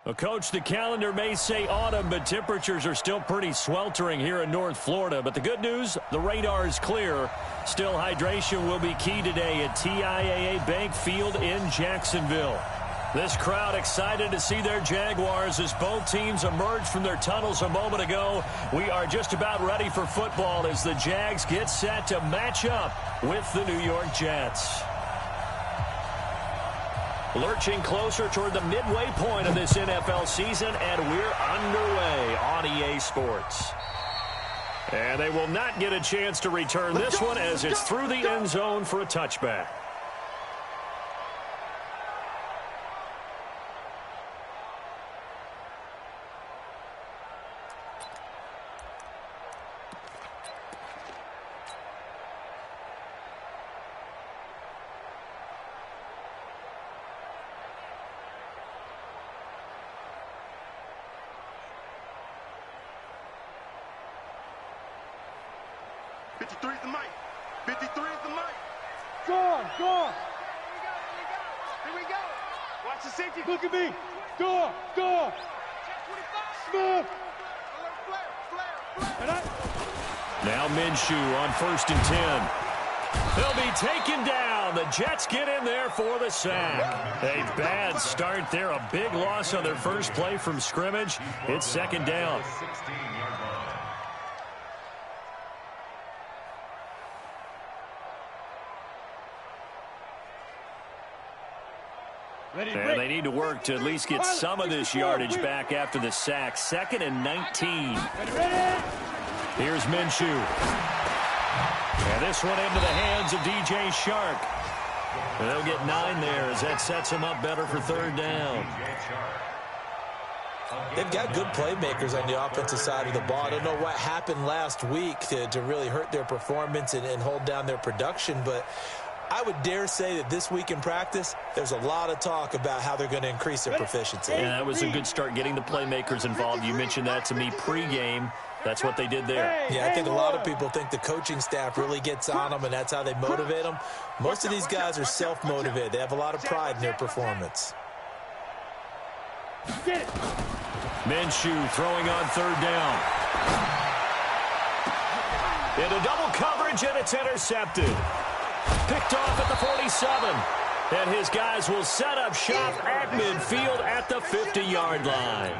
Well, Coach, the calendar may say autumn, but temperatures are still pretty sweltering here in North Florida. But the good news, the radar is clear. Still, hydration will be key today at TIAA Bank Field in Jacksonville. This crowd excited to see their Jaguars as both teams emerged from their tunnels a moment ago. We are just about ready for football as the Jags get set to match up with the New York Jets. Lurching closer toward the midway point of this NFL season, and we're underway on EA Sports. And they will not get a chance to return this one as it's through the end zone for a touchback. Look at me. Go. Smith. Now Minshew on 1st and 10. They'll be taken down. The Jets get in there for the sack. A bad start there. A big loss on their first play from scrimmage. It's 2nd down. And they need to work to at least get some of this yardage back after the sack. 2nd and 19. Here's Minshew. And this one into the hands of DJ Shark. And they'll get 9 there as that sets them up better for 3rd down. They've got good playmakers on the offensive side of the ball. I don't know what happened last week to really hurt their performance and hold down their production, but I would dare say that this week in practice, there's a lot of talk about how they're going to increase their proficiency. Yeah, that was a good start getting the playmakers involved. You mentioned that to me pregame. That's what they did there. Yeah, I think a lot of people think the coaching staff really gets on them, and that's how they motivate them. Most of these guys are self-motivated. They have a lot of pride in their performance. Minshew throwing on 3rd down. Into double coverage, and it's intercepted. Picked off at the 47. And his guys will set up shop at midfield at the 50-yard line.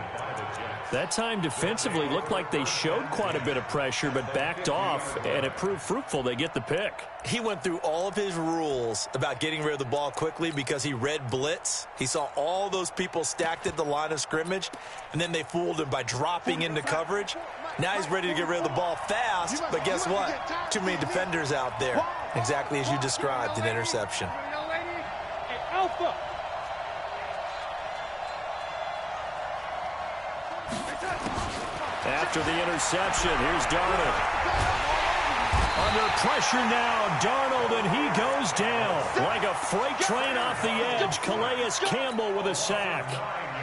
That time defensively looked like they showed quite a bit of pressure but backed off, and it proved fruitful. They get the pick. He went through all of his rules about getting rid of the ball quickly because he read blitz. He saw all those people stacked at the line of scrimmage, and then they fooled him by dropping into coverage. Now he's ready to get rid of the ball fast, but guess what? Too many defenders out there. Exactly as you described, an interception. After the interception, here's Darnold. Under pressure now, Darnold, and he goes down. Like a freight train off the edge, Calais Campbell with a sack.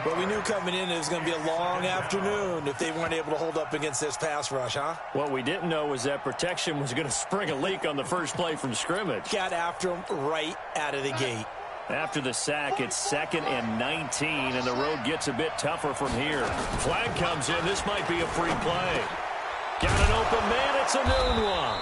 But we knew coming in it was going to be a long afternoon if they weren't able to hold up against this pass rush, huh? What we didn't know was that protection was going to spring a leak on the first play from scrimmage. Got after him right out of the gate. After the sack, it's 2nd and 19, and the road gets a bit tougher from here. Flag comes in. This might be a free play. Got an open man. It's a noon one.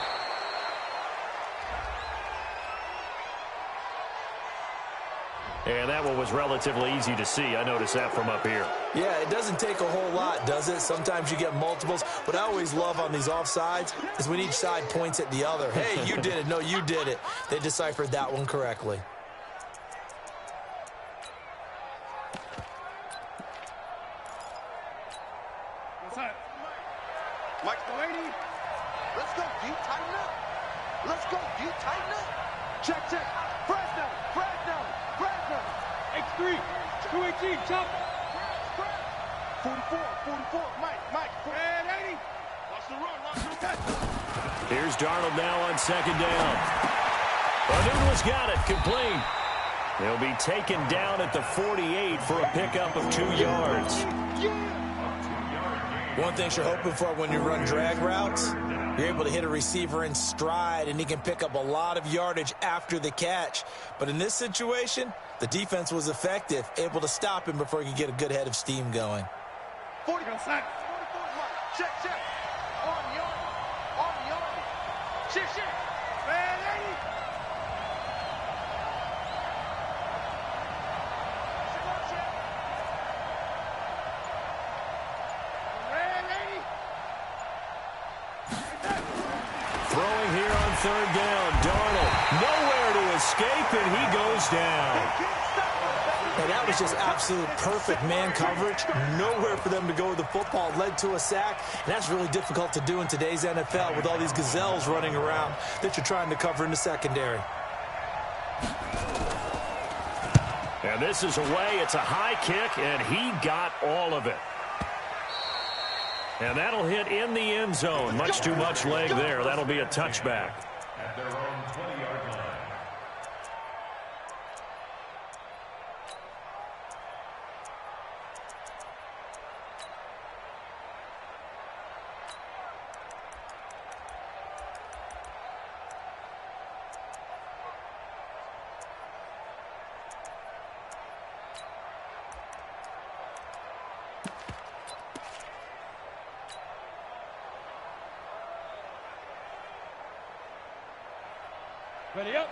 And that one was relatively easy to see. I noticed that from up here. Yeah, it doesn't take a whole lot, does it? Sometimes you get multiples. What I always love on these offsides is when each side points at the other. Hey, you did it. No, you did it. They deciphered that one correctly. Mike Delaney. Let's go, D. Tighten up. Let's go, D. Tighten up. Check. Fresno. X3. 218. Chop. 44. Mike. 80. Watch the run. Here's Darnold now on 2nd down. Anuno's got it. Complete. He'll be taken down at the 48 for a pickup of 2 yards. One thing you're hoping for when you run drag routes, you're able to hit a receiver in stride, and he can pick up a lot of yardage after the catch. But in this situation, the defense was effective, able to stop him before he could get a good head of steam going. 40 sack. 44 mark. Check. On yard. Shit. Man, lady. Throwing here on third down. Darnold nowhere to escape, and he goes down. And that was just absolute perfect man coverage. Nowhere for them to go with the football. Led to a sack. And that's really difficult to do in today's NFL with all these gazelles running around that you're trying to cover in the secondary. And this is away. It's a high kick, and he got all of it. And that'll hit in the end zone. Much too much leg there. That'll be a touchback. At their own 20-yard line.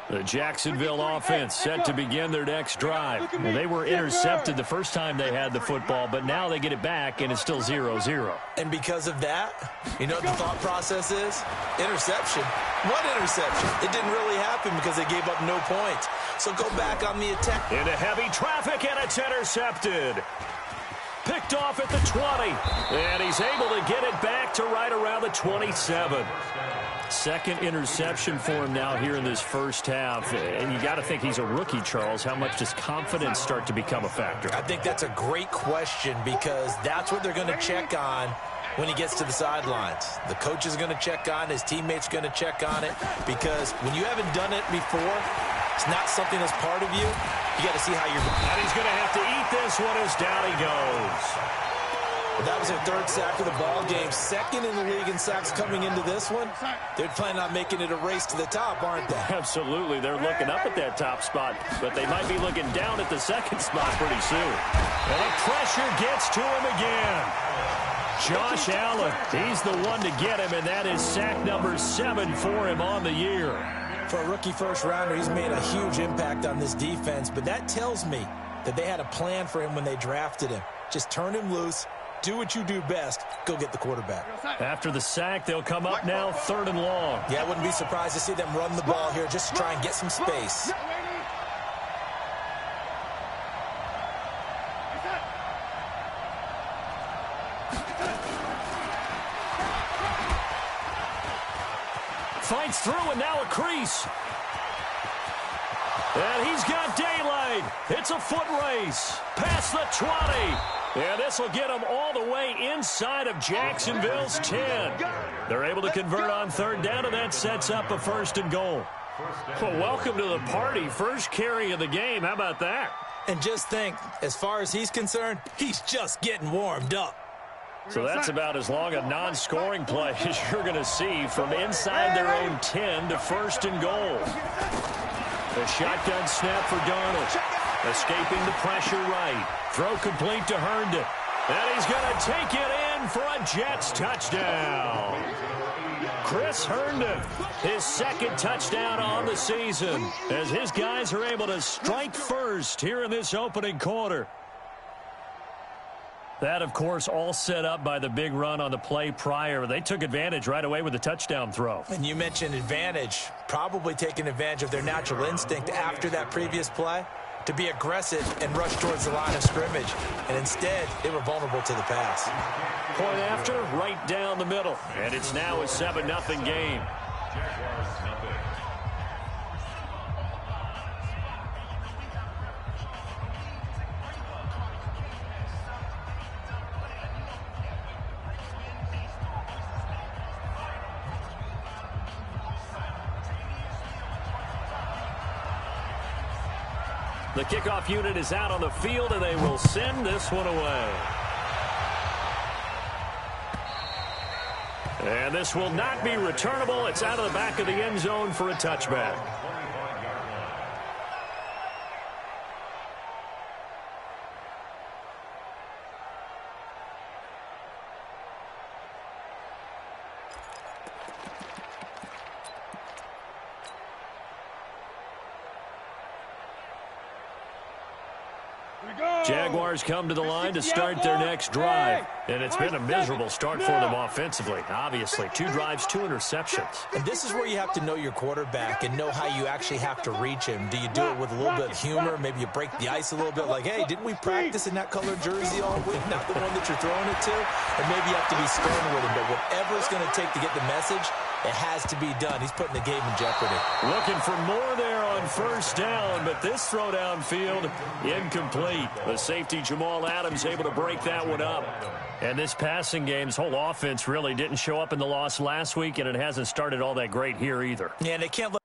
The Jacksonville offense set to begin their next drive. Well, they were intercepted the first time they had the football, but now they get it back, and it's still 0-0. And because of that, you know what the thought process is? Interception. What interception? It didn't really happen because they gave up no points. So go back on the attack. Into heavy traffic, and it's intercepted. Picked off at the 20, and he's able to get it back to right around the 27. Second interception for him now here in this first half. And you got to think he's a rookie, Charles. How much does confidence start to become a factor? I think that's a great question because that's what they're going to check on when he gets to the sidelines. The coach is going to check on, his teammates going to check on it, because when you haven't done it before, it's not something that's part of you. You got to see how you're. And he's going to have to eat this one as down he goes. Well, that was their third sack of the ball game. Second in the league in sacks coming into this one. They're planning on making it a race to the top, aren't they? Absolutely. They're looking up at that top spot, but they might be looking down at the second spot pretty soon. And the pressure gets to him again. Josh Allen, he's the one to get him, and that is sack number 7 for him on the year. For a rookie first-rounder, he's made a huge impact on this defense, but that tells me that they had a plan for him when they drafted him. Just turn him loose, do what you do best, go get the quarterback. After the sack, they'll come up now 3rd and long. Yeah, I wouldn't be surprised to see them run the ball here just to try and get some space. Fights through, and now a crease. And he's got daylight. It's a foot race. Past the 20. And this will get him all the way inside of Jacksonville's 10. They're able to convert on 3rd down, and that sets up a 1st and goal. Well, welcome to the party. First carry of the game. How about that? And just think, as far as he's concerned, he's just getting warmed up. So that's about as long a non-scoring play as you're going to see from inside their own 10 to 1st and goal. The shotgun snap for Darnold. Escaping the pressure right. Throw complete to Herndon. And he's going to take it in for a Jets touchdown. Chris Herndon, his 2nd touchdown on the season, as his guys are able to strike first here in this opening quarter. That, of course, all set up by the big run on the play prior. They took advantage right away with the touchdown throw. And you mentioned advantage, probably taking advantage of their natural instinct after that previous play to be aggressive and rush towards the line of scrimmage. And instead, they were vulnerable to the pass. Point after, right down the middle. And it's now a 7-0 game. The kickoff unit is out on the field, and they will send this one away. And this will not be returnable. It's out of the back of the end zone for a touchback. Jaguars come to the line to start their next drive. And it's been a miserable start for them offensively. Obviously, 2 drives, 2 interceptions. And this is where you have to know your quarterback and know how you actually have to reach him. Do you do it with a little bit of humor? Maybe you break the ice a little bit like, hey, didn't we practice in that colored jersey all week? Not the one that you're throwing it to. And maybe you have to be stern with him. But whatever it's going to take to get the message, it has to be done. He's putting the game in jeopardy. Looking for more there on first down, but this throw downfield incomplete. The safety Jamal Adams able to break that one up. And this passing game's whole offense really didn't show up in the loss last week, and it hasn't started all that great here either. Yeah, and they can't let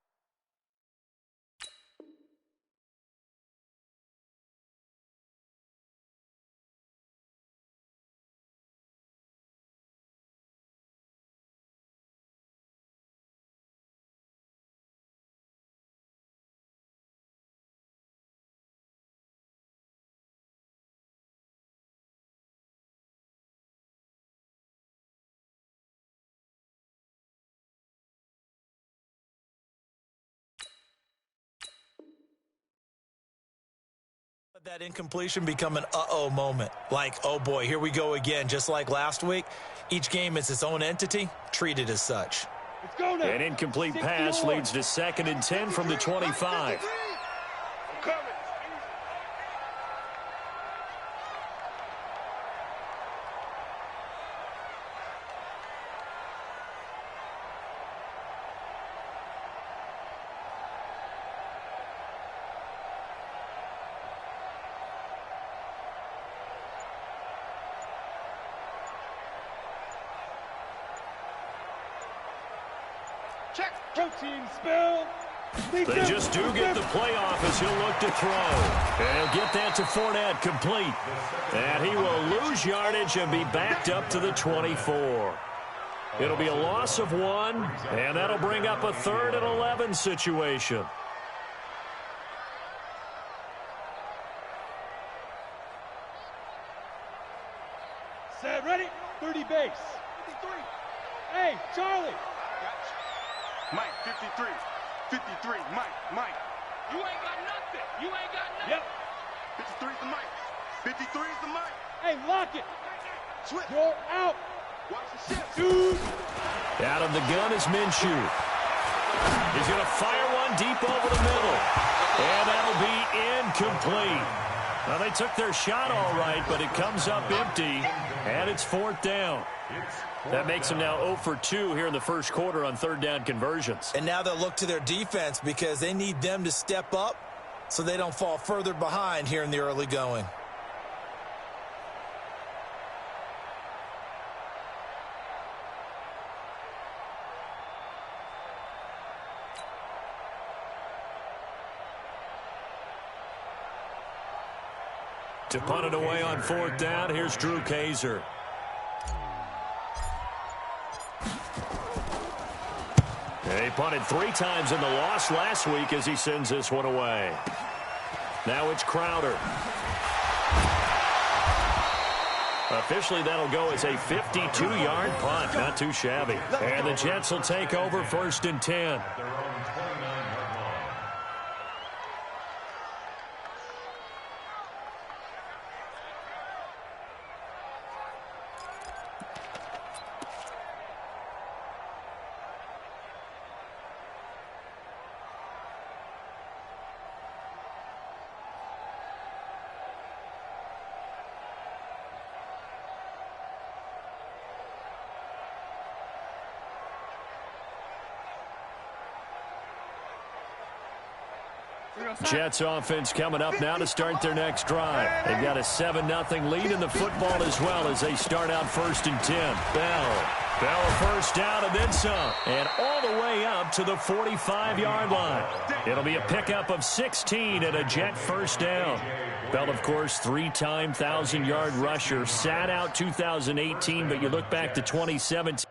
that incompletion become an uh-oh moment. Like, oh boy, here we go again. Just like last week, each game is its own entity, treated as such. Let's go now. An incomplete pass leads to 2nd and 10 from the 25. Check. Protein spill. They just do get the playoff as he'll look to throw. And he'll get that to Fournette, complete. And he will lose yardage and be backed up to the 24. It'll be a loss of 1, and that'll bring up a 3rd and 11 situation. Set, ready? 30 base. 53. Hey, Charlie. Mike, 53. 53, Mike. You ain't got nothing. You ain't got nothing. Yep. 53 is the Mike. 53 is the Mike. Hey, lock it. Switch. You're out. Watch the shift. Dude. Out of the gun is Minshew. He's going to fire one deep over the middle. And that'll be incomplete. Well, they took their shot all right, but it comes up empty, and it's 4th down. That makes them now 0 for 2 here in the first quarter on 3rd down conversions. And now they'll look to their defense because they need them to step up so they don't fall further behind here in the early going. To punt it away on 4th down, here's Drew Kaiser. He punted 3 times in the loss last week as he sends this one away. Now it's Crowder. Officially, that'll go as a 52-yard punt. Not too shabby. And the Jets will take over 1st and 10. Jets offense coming up now to start their next drive. They've got a 7-0 lead in the football as well as they start out 1st and 10. Bell a first down and then some. And all the way up to the 45-yard line. It'll be a pickup of 16 and a Jet first down. Bell, of course, 3-time 1,000-yard rusher. Sat out 2018, but you look back to 2017.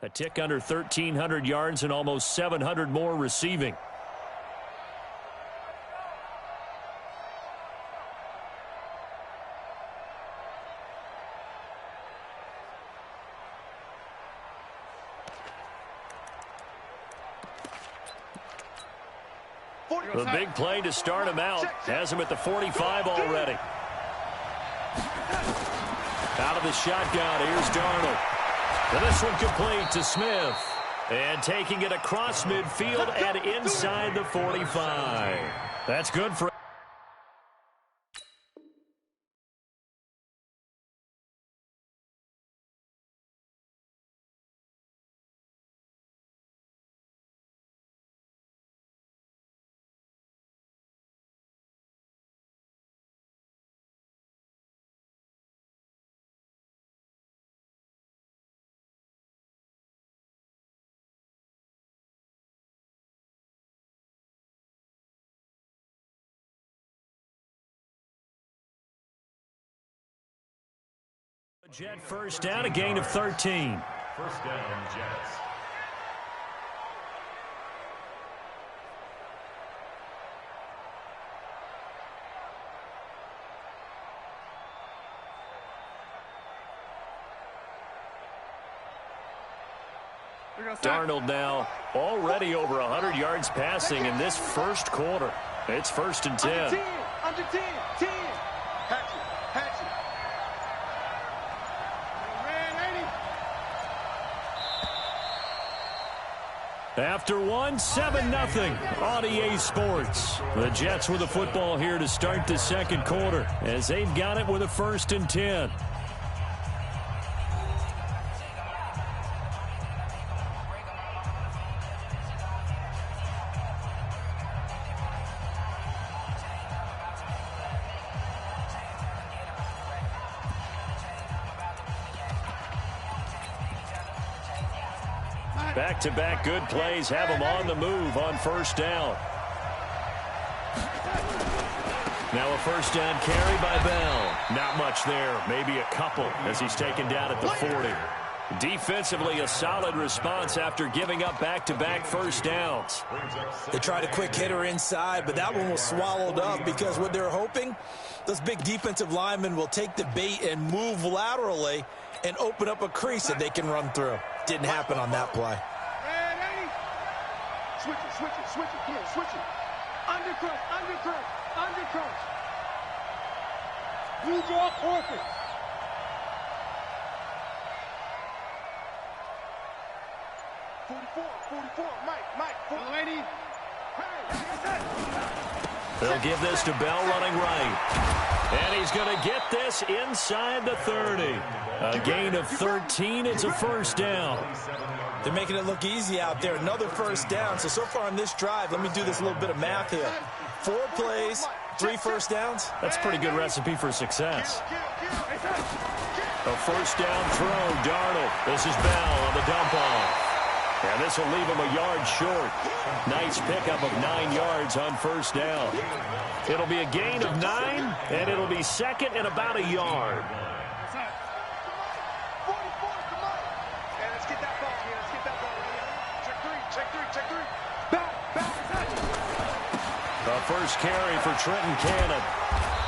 A tick under 1,300 yards and almost 700 more receiving. The big play to start him out. Has him at the 45 already. Out of the shotgun, here's Darnold. And this one complete to Smith. And taking it across midfield and inside the 45. That's good for... Jet first down, a gain of 13. First down, Jets. Darnold now already over 100 yards passing in this first quarter. It's 1st and 10. Under 10, 10. Hatchet, hatchet. After one, 7-0 on EA Sports. The Jets with the football here to start the second quarter as they've got it with a 1st and 10. Back-to-back good plays have them on the move on first down. Now a first down carry by Bell. Not much there, maybe a couple as he's taken down at the 40. Defensively, a solid response after giving up back-to-back first downs. They tried a quick hitter inside, but that one was swallowed up because what they're hoping, those big defensive linemen will take the bait and move laterally and open up a crease that they can run through. Didn't happen on that play. Switch it, switch it, switch it. Come on, switch it. Undercrush, undercrush, undercrush. Blue draw, perfect. Mike, 480. They'll give this to Bell running right. And he's going to get this inside the 30. A gain of 13. It's a first down. They're making it look easy out there. Another first down. So far on this drive, let me do this little bit of math here. 4 plays, 3 first downs. That's a pretty good recipe for success. A first down throw, Darnold. This is Bell on the dump off. And this will leave him a yard short. Nice pickup of 9 yards on first down. It'll be a gain of 9, and it'll be second and about a yard. A first carry for Trenton Cannon.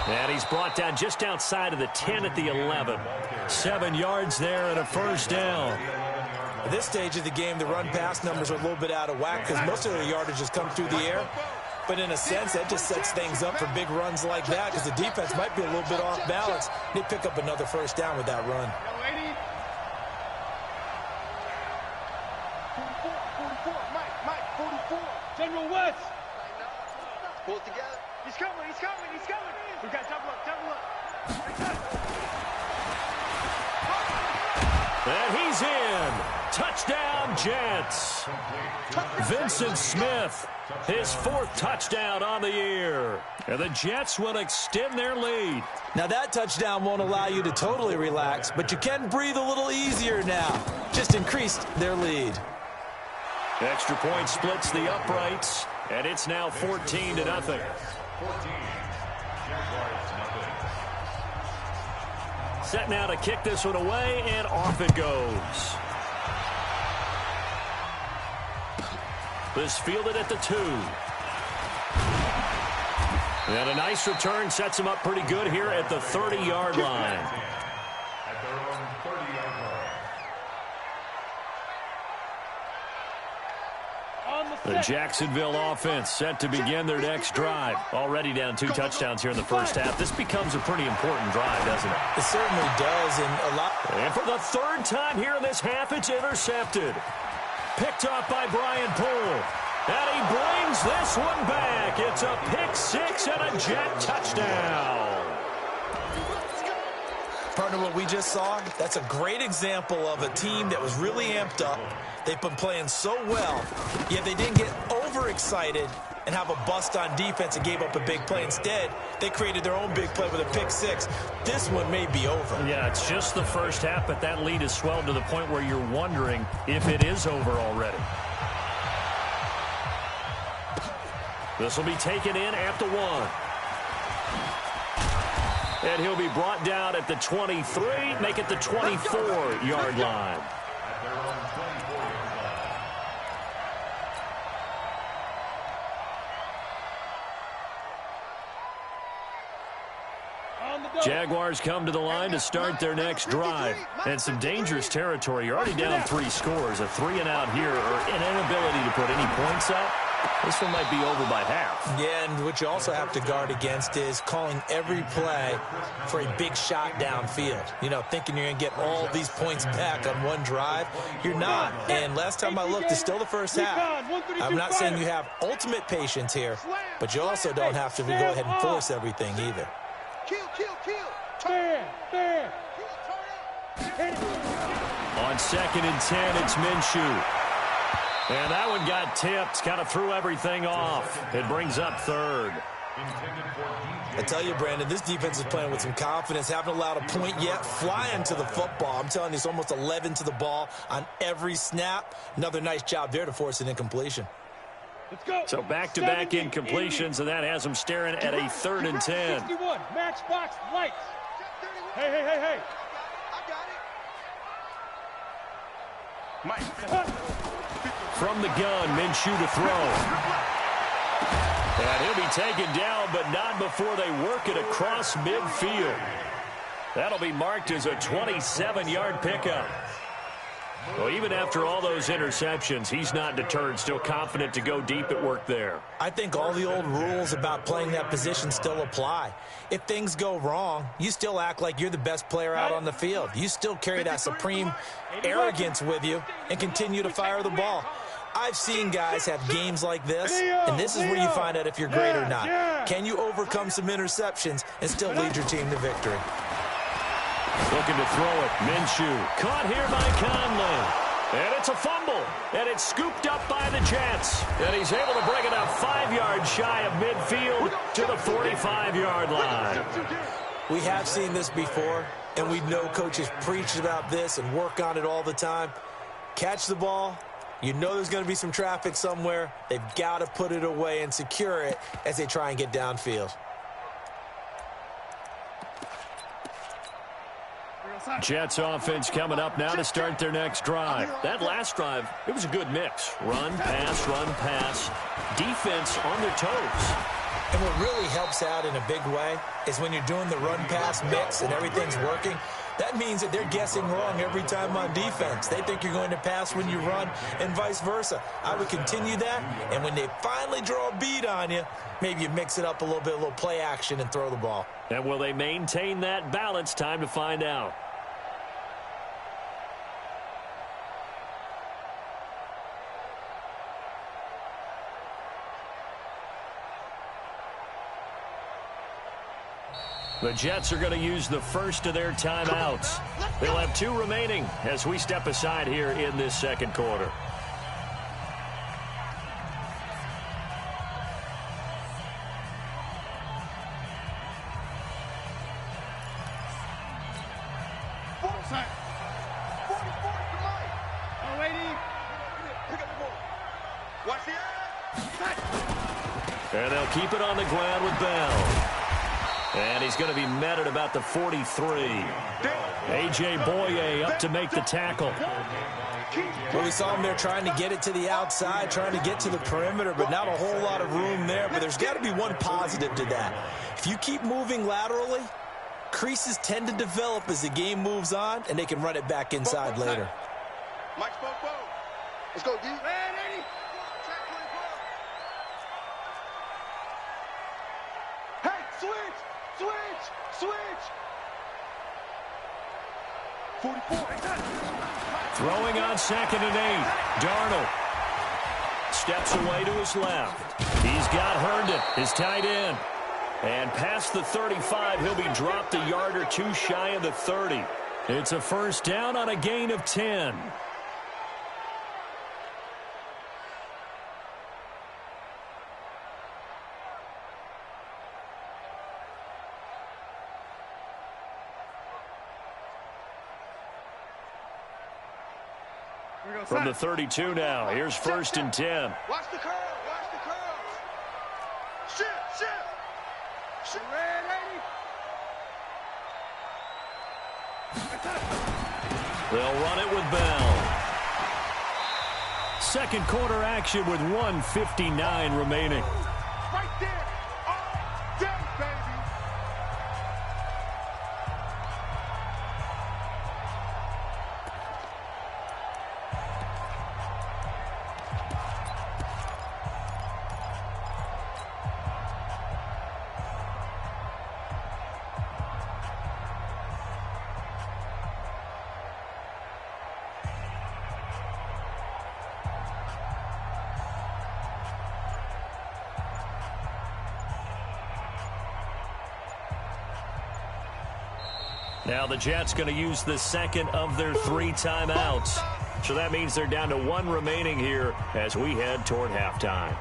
And he's brought down just outside of the 10 at the 11. 7 yards there and a first down. At this stage of the game, the run-pass numbers are a little bit out of whack because most of their yardage has come through the air. But in a sense, that just sets things up for big runs like that because the defense might be a little bit off balance. They pick up another first down with that run. 44, Mike, 44. General West. Pull it together. He's coming. We got double up. And he's in. Touchdown, Jets. Vincent Smith, his 4th touchdown on the year. And the Jets will extend their lead. Now that touchdown won't allow you to totally relax, but you can breathe a little easier now. Just increased their lead. Extra point splits the uprights, and it's now 14-0. 14. Set now to kick this one away, and off it goes. This fielded at the 2. And a nice return sets him up pretty good here at the 30-yard line. At their own 30-yard line. The Jacksonville offense set to begin their next drive. Already down 2 touchdowns here in the first half. This becomes a pretty important drive, doesn't it? It certainly does. And for the 3rd time here in this half, it's intercepted. Picked off by Brian Poole. And he brings this one back. It's a pick 6 and a Jet touchdown. Partner, what we just saw, that's a great example of a team that was really amped up. They've been playing so well, yet they didn't get overexcited and have a bust on defense and gave up a big play. Instead, they created their own big play with a pick 6. This one may be over. Yeah, it's just the first half, but that lead has swelled to the point where you're wondering if it is over already. This will be taken in at the 1. And he'll be brought down at the 23, make it the 24-yard line. At their own 24-yard line. Jaguars come to the line to start their next drive. And some dangerous territory. You're already down 3 scores. A 3-and-out here, or an inability to put any points up. This one might be over by half. Yeah, and what you also have to guard against is calling every play for a big shot downfield. You know, thinking you're going to get all these points back on one drive. You're not. And last time I looked, it's still the first half. I'm not saying you have ultimate patience here, but you also don't have to go ahead and force everything either. On 2nd and 10, it's Minshew. And that one got tipped, kind of threw everything off. It brings up 3rd. I tell you, Brandon, this defense is playing with some confidence. Haven't allowed a point yet. Flying to the football. I'm telling you, it's almost 11 to the ball on every snap. Another nice job there to force an incompletion. Let's go. So back-to-back incompletions, and that has them staring at a 3rd and 10. 61, matchbox lights. Hey. Mike. From the gun, Minshew to throw. And he'll be taken down, but not before they work it across midfield. That'll be marked as a 27-yard pickup. Well, even after all those interceptions, he's not deterred, still confident to go deep at work there. I think all the old rules about playing that position still apply. If things go wrong, you still act like you're the best player out on the field. You still carry that supreme arrogance with you and continue to fire the ball. I've seen guys have games like this, and this is where you find out if you're great or not. Can you overcome some interceptions and still lead your team to victory? Looking to throw it. Minshew caught here by Conley. And it's a fumble. And it's scooped up by the Jets. And he's able to bring it up 5 yards shy of midfield to the 45-yard line. We have seen this before, and we know coaches preach about this and work on it all the time. Catch the ball. You know there's going to be some traffic somewhere. They've got to put it away and secure it as they try and get downfield. Jets offense coming up now to start their next drive. That last drive, it was a good mix. Run, pass, defense on their toes. And what really helps out in a big way is when you're doing the run-pass mix and everything's working, that means that they're guessing wrong every time on defense. They think you're going to pass when you run and vice versa. I would continue that, and when they finally draw a beat on you, maybe you mix it up a little bit, a little play action and throw the ball. And will they maintain that balance? Time to find out. The Jets are going to use the first of their timeouts. They'll have 2 remaining as we step aside here in this second quarter. And they'll keep it on the ground with Bell. And he's going to be met at about the 43. A.J. Boye up to make the tackle. Well, we saw him there trying to get it to the outside, trying to get to the perimeter, but not a whole lot of room there. But there's got to be one positive to that. If you keep moving laterally, creases tend to develop as the game moves on, and they can run it back inside later. Mike, let's go, D. Hey, switch! 44. Throwing on 2nd and 8. Darnold steps away to his left. He's got Herndon, his tight end. And past the 35, he'll be dropped a yard or two shy of the 30. It's a first down on a gain of 10. From the 32 now, here's 1st and 10. Watch the curve. Shift. Ready. They'll run it with Bell. Second quarter action with 1:59 remaining. Right there. All day, baby. Now the Jets going to use the second of their 3 timeouts. So that means they're down to 1 remaining here as we head toward halftime.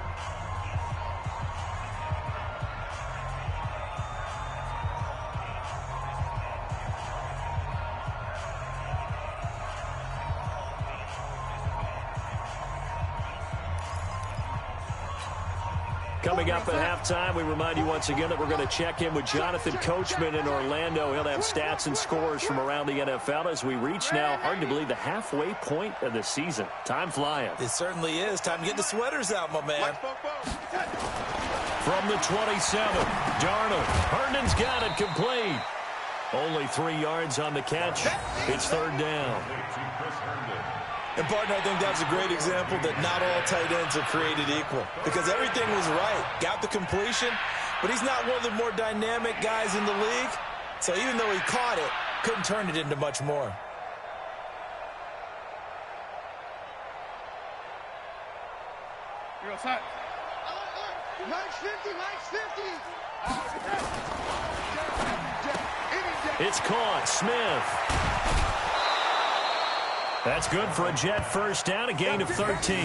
Coming up at halftime, we remind you once again that we're going to check in with Jonathan Coachman in Orlando. He'll have stats and scores from around the NFL as we reach now, hard to believe, the halfway point of the season. Time flying. It certainly is. Time to get the sweaters out, my man. From the 27, Darnold. Herndon's got it complete. Only 3 yards on the catch. It's 3rd down. And, partner, I think that's a great example that not all tight ends are created equal because everything was right. Got the completion, but he's not one of the more dynamic guys in the league. So even though he caught it, couldn't turn it into much more. You're outside. Mike's 50. It's caught. Smith. That's good for a Jet first down, a gain of 13.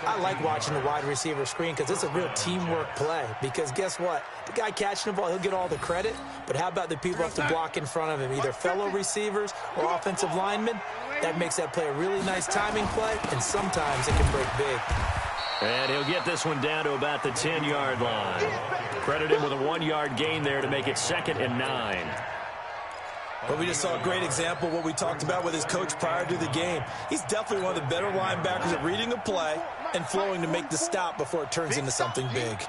I like watching the wide receiver screen because it's a real teamwork play. Because guess what? The guy catching the ball, he'll get all the credit. But how about the people up to block in front of him, either fellow receivers or offensive linemen? That makes that play a really nice timing play, and sometimes it can break big. And he'll get this one down to about the 10-yard line. Credit him with a 1-yard gain there to make it 2nd and 9. But we just saw a great example of what we talked about with his coach prior to the game. He's definitely one of the better linebackers at reading a play and flowing to make the stop before it turns into something big.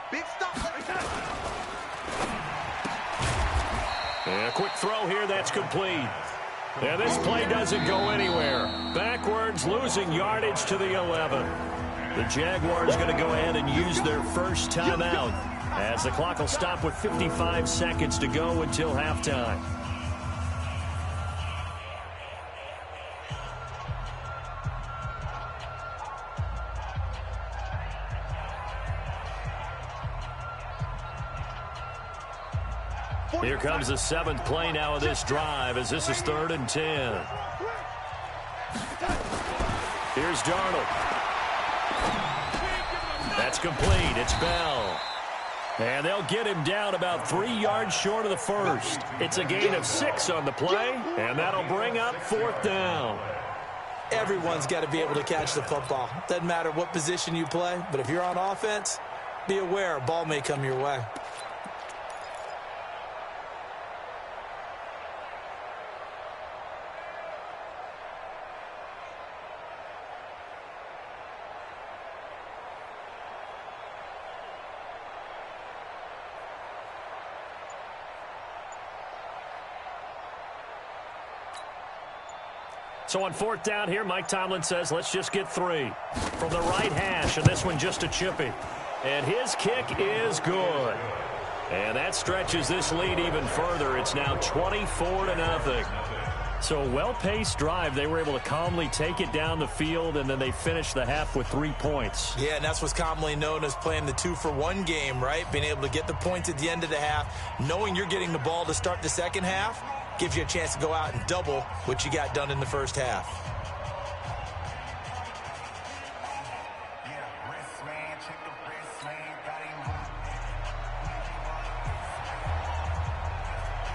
And a quick throw here, that's complete. And this play doesn't go anywhere. Backwards, losing yardage to the 11. The Jaguars going to go ahead and use their first timeout as the clock will stop with 55 seconds to go until halftime. Here comes the 7th play now of this drive as this is 3rd and 10. Here's Darnold. That's complete. It's Bell. And they'll get him down about 3 yards short of the first. It's a gain of 6 on the play, and that'll bring up 4th down. Everyone's got to be able to catch the football. Doesn't matter what position you play, but if you're on offense, be aware a ball may come your way. So on fourth down here, Mike Tomlin says, let's just get 3. From the right hash, and this one just a chippy. And his kick is good. And that stretches this lead even further. It's now 24-0. So a well-paced drive. They were able to calmly take it down the field, and then they finished the half with 3 points. Yeah, and that's what's commonly known as playing the 2-for-1 game, right? Being able to get the points at the end of the half, knowing you're getting the ball to start the second half, gives you a chance to go out and double what you got done in the first half.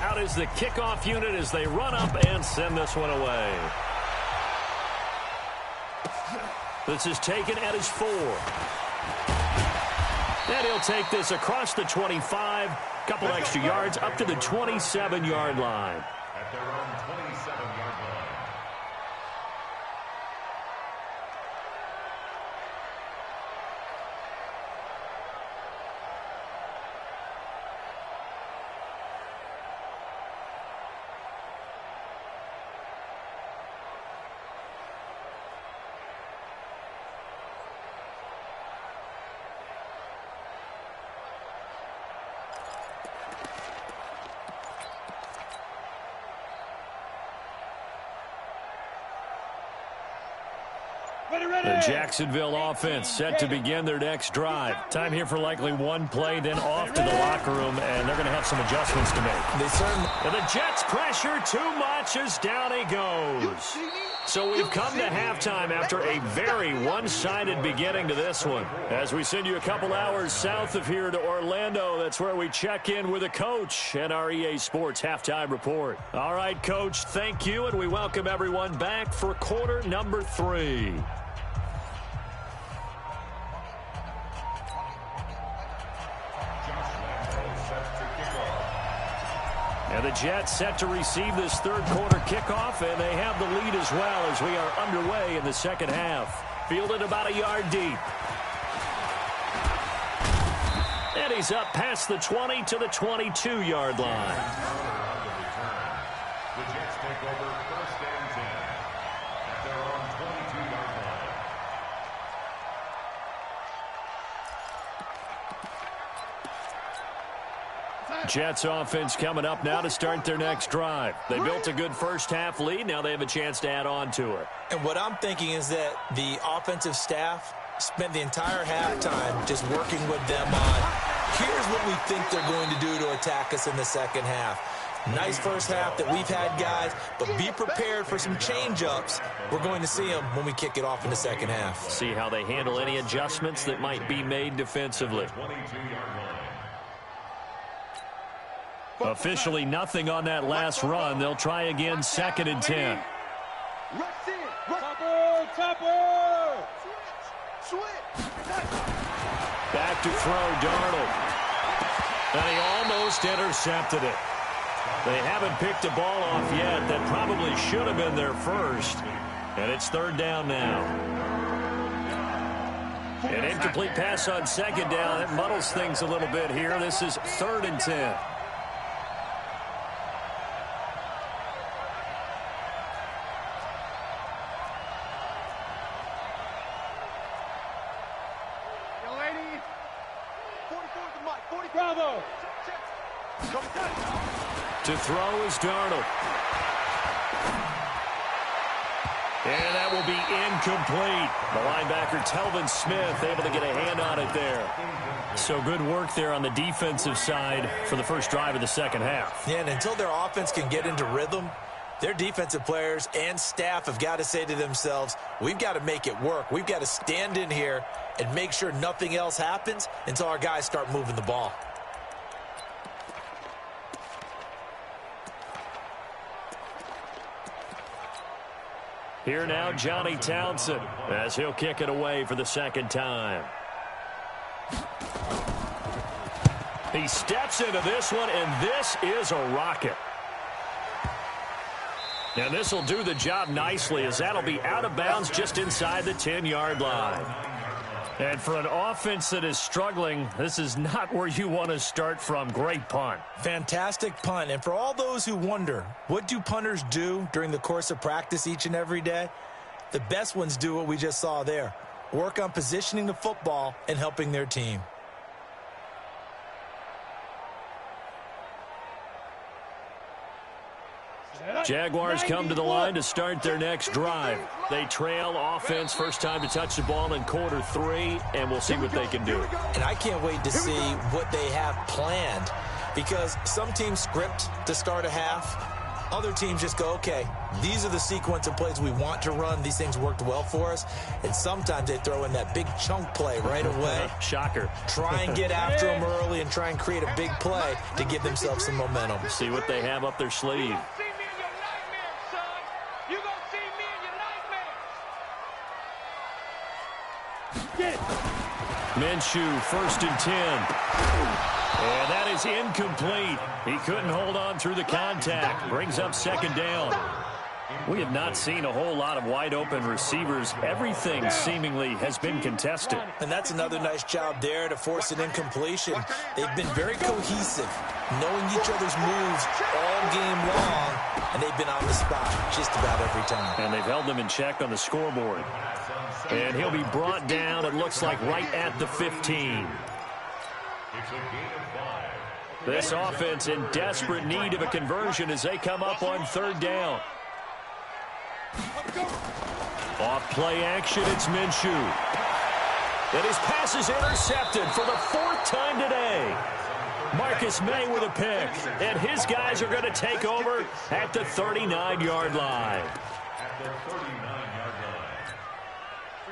Out is the kickoff unit as they run up and send this one away. This is taken at his 4. And he'll take this across the 25. Couple extra yards up to the 27-yard line. At their own 27-yard line. The Jacksonville offense set to begin their next drive. Time here for likely one play, then off to the locker room, and they're going to have some adjustments to make. They certainly. And the Jets pressure too much as down he goes. So we've come to halftime after a very one-sided beginning to this one. As we send you a couple hours south of here to Orlando, that's where we check in with a coach and our EA Sports halftime report. All right, Coach, thank you, and we welcome everyone back for quarter number 3. And the Jets set to receive this third quarter kickoff, and they have the lead as well as we are underway in the second half. Fielded about a yard deep. And he's up past the 20 to the 22-yard line. The Jets take over first and 10 at their own 22-yard line. Jets offense coming up now to start their next drive. They built a good first half lead. Now they have a chance to add on to it. And what I'm thinking is that the offensive staff spent the entire halftime just working with them on, here's what we think they're going to do to attack us in the second half. Nice first half that we've had, guys, but be prepared for some change-ups. We're going to see them when we kick it off in the second half. See how they handle any adjustments that might be made defensively. Officially nothing on that last run. They'll try again, second and 10. Back to throw, Darnold. And he almost intercepted it. They haven't picked a ball off yet. That probably should have been their first. And it's third down now. An incomplete pass on second down. That muddles things a little bit here. This is third and 10. To throw is Darnold. And that will be incomplete. The linebacker, Telvin Smith, able to get a hand on it there. So good work there on the defensive side for the first drive of the second half. Yeah, and until their offense can get into rhythm, their defensive players and staff have got to say to themselves, we've got to make it work. We've got to stand in here and make sure nothing else happens until our guys start moving the ball. Here now, Johnny Townsend, as he'll kick it away for the second time. He steps into this one, and this is a rocket. And this will do the job nicely, as that'll be out of bounds just inside the 10-yard line. And for an offense that is struggling, this is not where you want to start from. Great punt. Fantastic punt. And for all those who wonder, what do punters do during the course of practice each and every day? The best ones do what we just saw there. Work on positioning the football and helping their team. Jaguars come to the line to start their next drive. They trail offense, first time to touch the ball in quarter 3, and we'll see what they can do. And I can't wait to see what they have planned, because some teams script to start a half. Other teams just go, okay, these are the sequence of plays we want to run. These things worked well for us. And sometimes they throw in that big chunk play right away. Shocker. Try and get after them early and try and create a big play to give themselves some momentum. See what they have up their sleeve. Minshew, 1st and 10. And that is incomplete. He couldn't hold on through the contact. Brings up 2nd down. We have not seen a whole lot of wide-open receivers. Everything seemingly has been contested. And that's another nice job there to force an incompletion. They've been very cohesive, knowing each other's moves all game long, and they've been on the spot just about every time. And they've held them in check on the scoreboard. And he'll be brought down, it looks like, right at the 15. This offense in desperate need of a conversion as they come up on 3rd down. Off play action, it's Minshew. And his pass is intercepted for the 4th time today. Marcus May with a pick. And his guys are going to take over at the 39-yard line.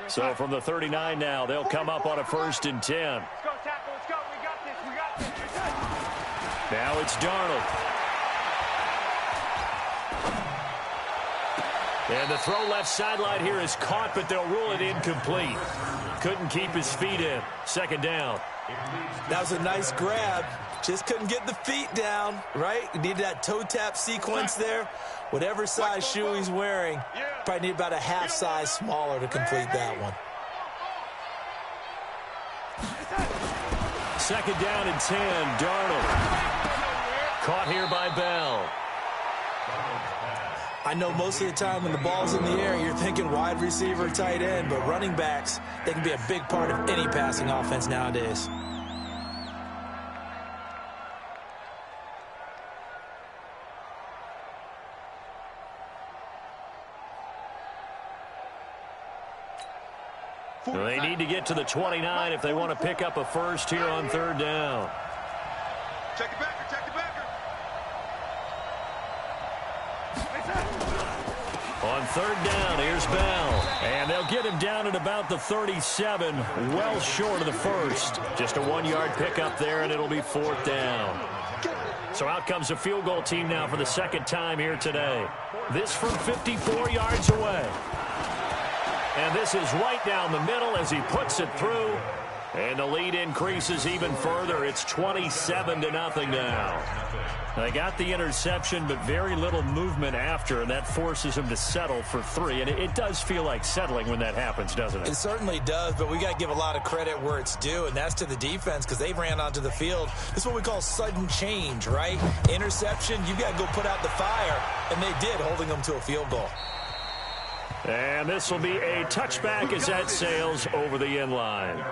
So from the 39 now, they'll come up on a 1st and 10. Let's go, tackle. Let's go. We got this. We got this. Now it's Darnold. And the throw left sideline here is caught, but they'll rule it incomplete. Couldn't keep his feet in. 2nd down. That was a nice grab. Just couldn't get the feet down, right? You need that toe tap sequence there. Whatever size shoe he's wearing, probably need about a half size smaller to complete that one. 2nd down and 10. Darnold. Caught here by Bell. I know most of the time when the ball's in the air, you're thinking wide receiver, tight end, but running backs, they can be a big part of any passing offense nowadays. They need to get to the 29 if they want to pick up a first here on 3rd down. Check it back. Check it back. On 3rd down, here's Bell. And they'll get him down at about the 37, well short of the first. Just a 1-yard pickup there, and it'll be 4th down. So out comes a field goal team now for the 2nd time here today. This from 54 yards away. And this is right down the middle as he puts it through. And the lead increases even further. It's 27-0 now. They got the interception, but very little movement after, and that forces him to settle for 3. And it does feel like settling when that happens, doesn't it? It certainly does, but we got to give a lot of credit where it's due, and that's to the defense because they ran onto the field. This is what we call sudden change, right? Interception, you got to go put out the fire, and they did, holding them to a field goal. And this will be a touchback as that sails over the end line.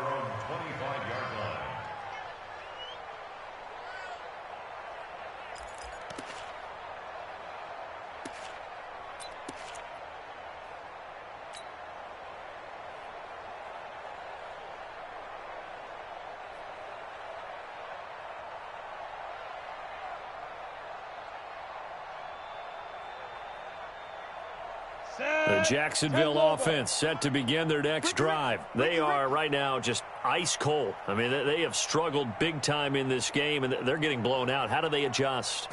The Jacksonville offense set to begin their next drive. They are right now just ice cold. I mean, they have struggled big time in this game, and they're getting blown out. How do they adjust?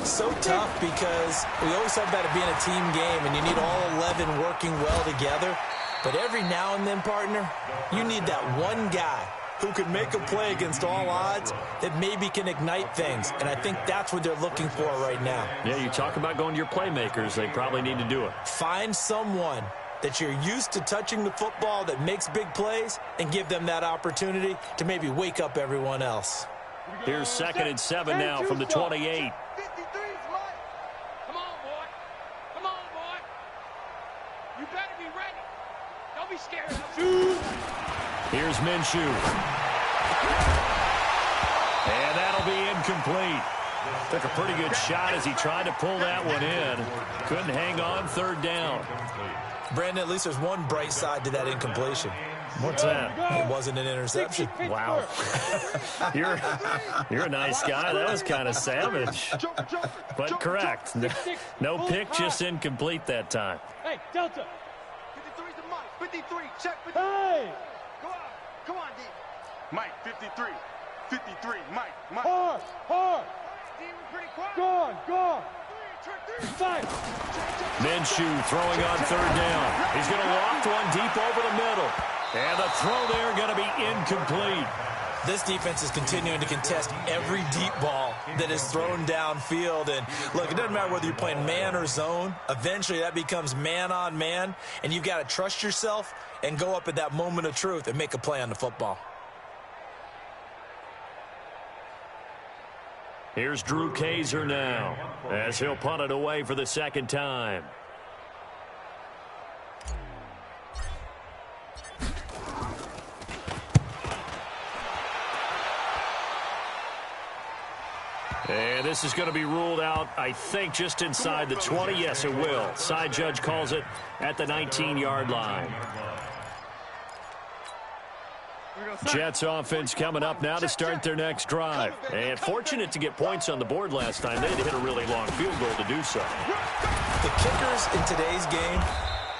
So tough because we always talk about it being a team game, and you need all 11 working well together. But every now and then, partner, you need that one guy who can make a play against all odds that maybe can ignite things. And I think that's what they're looking for right now. Yeah, you talk about going to your playmakers. They probably need to do it. Find someone that you're used to touching the football that makes big plays and give them that opportunity to maybe wake up everyone else. Here's 2nd and 7 now from the 28. Come on, boy. Come on, boy. You better be ready. Don't be scared. Here's Minshew. And that'll be incomplete. Took a pretty good shot as he tried to pull that one in. Couldn't hang on, 3rd down. Brandon, at least there's one bright side to that incompletion. What's that? It wasn't an interception. Wow. You're a nice guy. That was kind of savage. But correct. No pick, just incomplete that time. Hey, Delta. 53's the Mike. 53. Check 53. Hey. Go on. Come on, D. Mike, 53. 53. Mike. Hard. D, we're pretty quiet. Gone. 5. Minshew throwing on 3rd down. He's going to loft one deep over the middle. And the throw there going to be incomplete. This defense is continuing to contest every deep ball that is thrown downfield. And, look, it doesn't matter whether you're playing man or zone. Eventually, that becomes man on man. And you've got to trust yourself and go up at that moment of truth and make a play on the football. Here's Drew Kaiser now as he'll punt it away for the 2nd time. And this is going to be ruled out, I think, just inside the 20. Yes, it will. Side judge calls it at the 19-yard line. Jets offense coming up now to start their next drive. And fortunate to get points on the board last time. They had to hit a really long field goal to do so. The kickers in today's game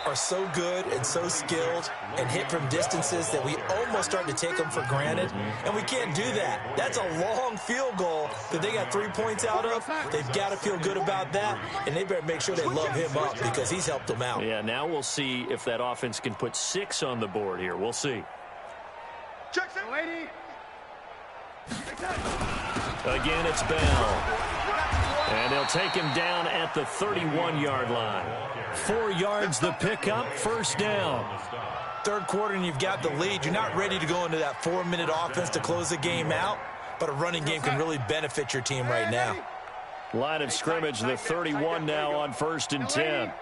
are so good and so skilled and hit from distances that we almost start to take them for granted, and we can't do that. That's a long field goal that they got 3 points out of. They've got to feel good about that, and they better make sure they love him up because he's helped them out. Yeah, now we'll see if that offense can put 6 on the board here. We'll see. Jackson, lady. Again, it's Bell. And they'll take him down at the 31-yard line. 4 yards the pickup, 1st down. 3rd quarter and you've got the lead. You're not ready to go into that 4-minute offense to close the game out, but a running game can really benefit your team right now. Line of scrimmage, the 31 now on 1st and 10.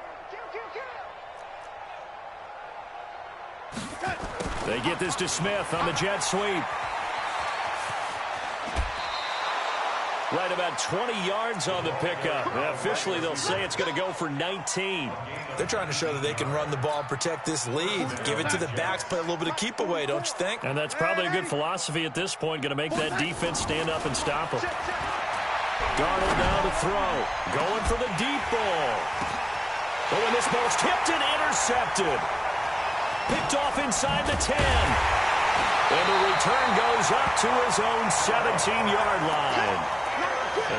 They get this to Smith on the jet sweep. Right about 20 yards on the pickup. Officially, they'll say it's going to go for 19. They're trying to show that they can run the ball and protect this lead. Give it to the backs, play a little bit of keep away, don't you think? And that's probably a good philosophy at this point. Going to make that defense stand up and stop them. Darnold now to throw. Going for the deep ball. But when this ball's tipped and intercepted. Picked off inside the 10. And the return goes up to his own 17-yard line.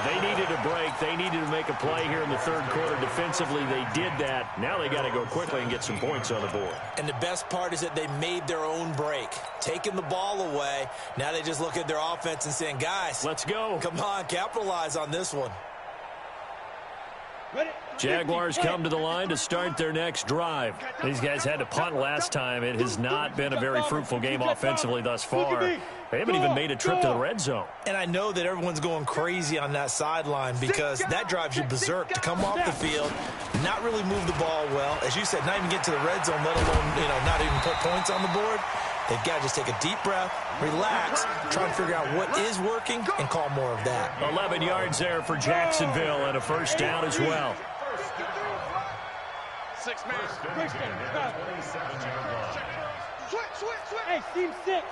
They needed a break. They needed to make a play here in the 3rd quarter. Defensively, they did that. Now they got to go quickly and get some points on the board. And the best part is that they made their own break. Taking the ball away. Now they just look at their offense and saying, guys, let's go. Come on, capitalize on this one. Jaguars come to the line to start their next drive. These guys had to punt last time. It has not been a very fruitful game offensively thus far. They haven't even made a trip to the red zone. And I know that everyone's going crazy on that sideline because that drives you berserk to come off the field, not really move the ball well. As you said, not even get to the red zone, let alone, not even put points on the board. They've got to just take a deep breath, relax, try to figure out what is working, and call more of that. 11 yards there for Jacksonville and a 1st down as well. 6 man. Switch. Hey, team 6.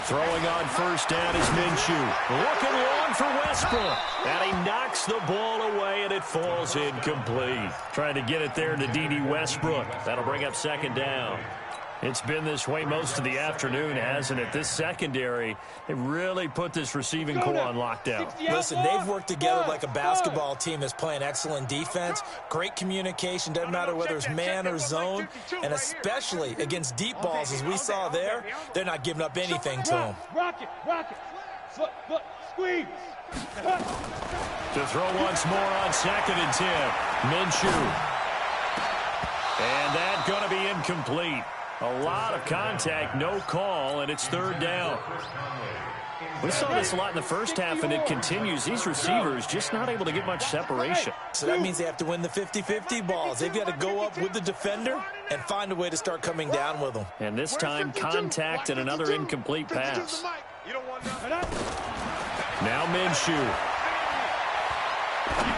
Throwing on 1st down is Minshew. Looking long for Westbrook. And he knocks the ball away, and it falls incomplete. Trying to get it there to D.D. Westbrook. That'll bring up 2nd down. It's been this way most of the afternoon, hasn't it? This secondary, they really put this receiving core on lockdown. Listen, they've worked together like a basketball team that's playing excellent defense. Great communication, doesn't matter whether it's man or zone. And especially against deep balls, as we saw there, they're not giving up anything to them. Rocket. Look, squeeze. To throw once more on 2nd and 10. Minshew. And that's going to be incomplete. A lot of contact, no call, and it's third down. We saw this a lot in the first half, and it continues. These receivers just not able to get much separation. So that means they have to win the 50-50 balls. They've got to go up with the defender and find a way to start coming down with them. And this time, contact and another incomplete pass. Now Minshew.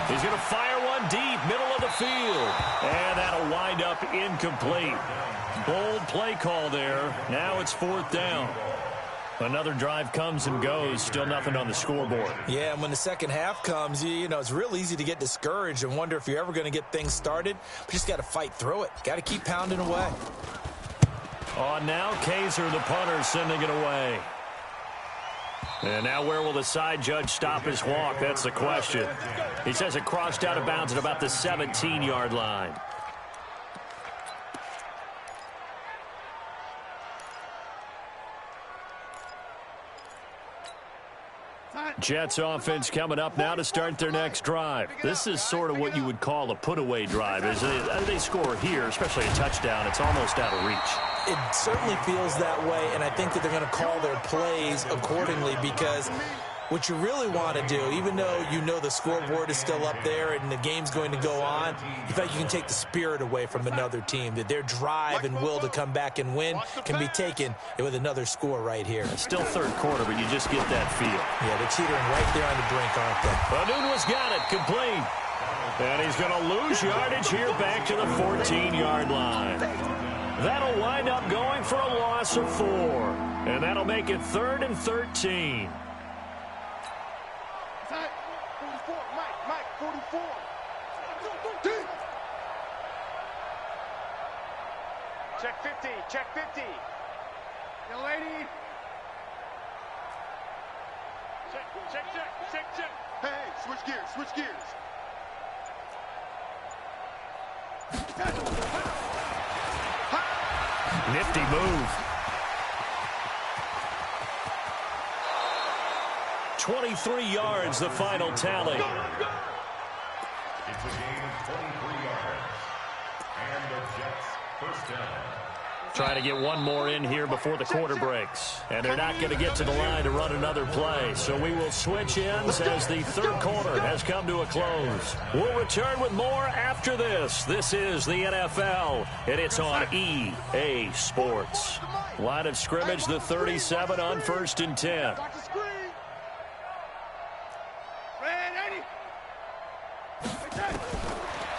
He's going to fire one deep, middle of the field. And that'll wind up incomplete. Bold play call there. Now it's fourth down. Another drive comes and goes. Still nothing on the scoreboard. Yeah, and when the second half comes, you know, it's real easy to get discouraged and wonder if you're ever going to get things started. But you just got to fight through it. Got to keep pounding away. On now, Kaiser, the punter, sending it away. And now where will the side judge stop his walk? That's the question. He says it crossed out of bounds at about the 17-yard line. Jets offense coming up now to start their next drive. This is sort of what you would call a put-away drive. As they score here, especially a touchdown, it's almost out of reach. It certainly feels that way, and I think that they're going to call their plays accordingly because what you really want to do, even though you know the scoreboard is still up there and the game's going to go on, you feel like you can take the spirit away from another team, that their drive and will to come back and win can be taken with another score right here. It's still third quarter, but you just get that feel. Yeah, they're teetering right there on the brink, aren't they? Anunwa's got it, complete. And he's going to lose yardage here back to the 14-yard line. That'll wind up going for a loss of 4. And that'll make it 3rd and 13. 44, Mike, 44. Check 50, check 50. Young lady. Check. Hey, switch gears. Nifty move. 23 yards, the final tally. It's a gain of 23 yards. And the Jets first down. Trying to get one more in here before the quarter breaks. And they're not going to get to the line to run another play. So we will switch ends as the third quarter has come to a close. We'll return with more after this. This is the NFL, and it's on EA Sports. Line of scrimmage, the 37 on 1st and 10.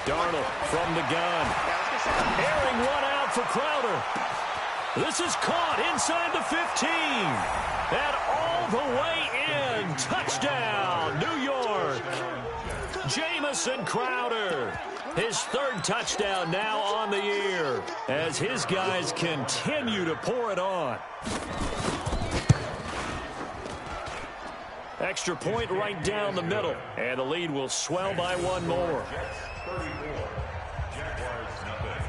Darnold from the gun. Airing one out for Crowder. This is caught inside the 15. And all the way in. Touchdown, New York. Jamison Crowder. His 3rd touchdown now on the year as his guys continue to pour it on. Extra point right down the middle. And the lead will swell by one more. 34. Jaguars nothing.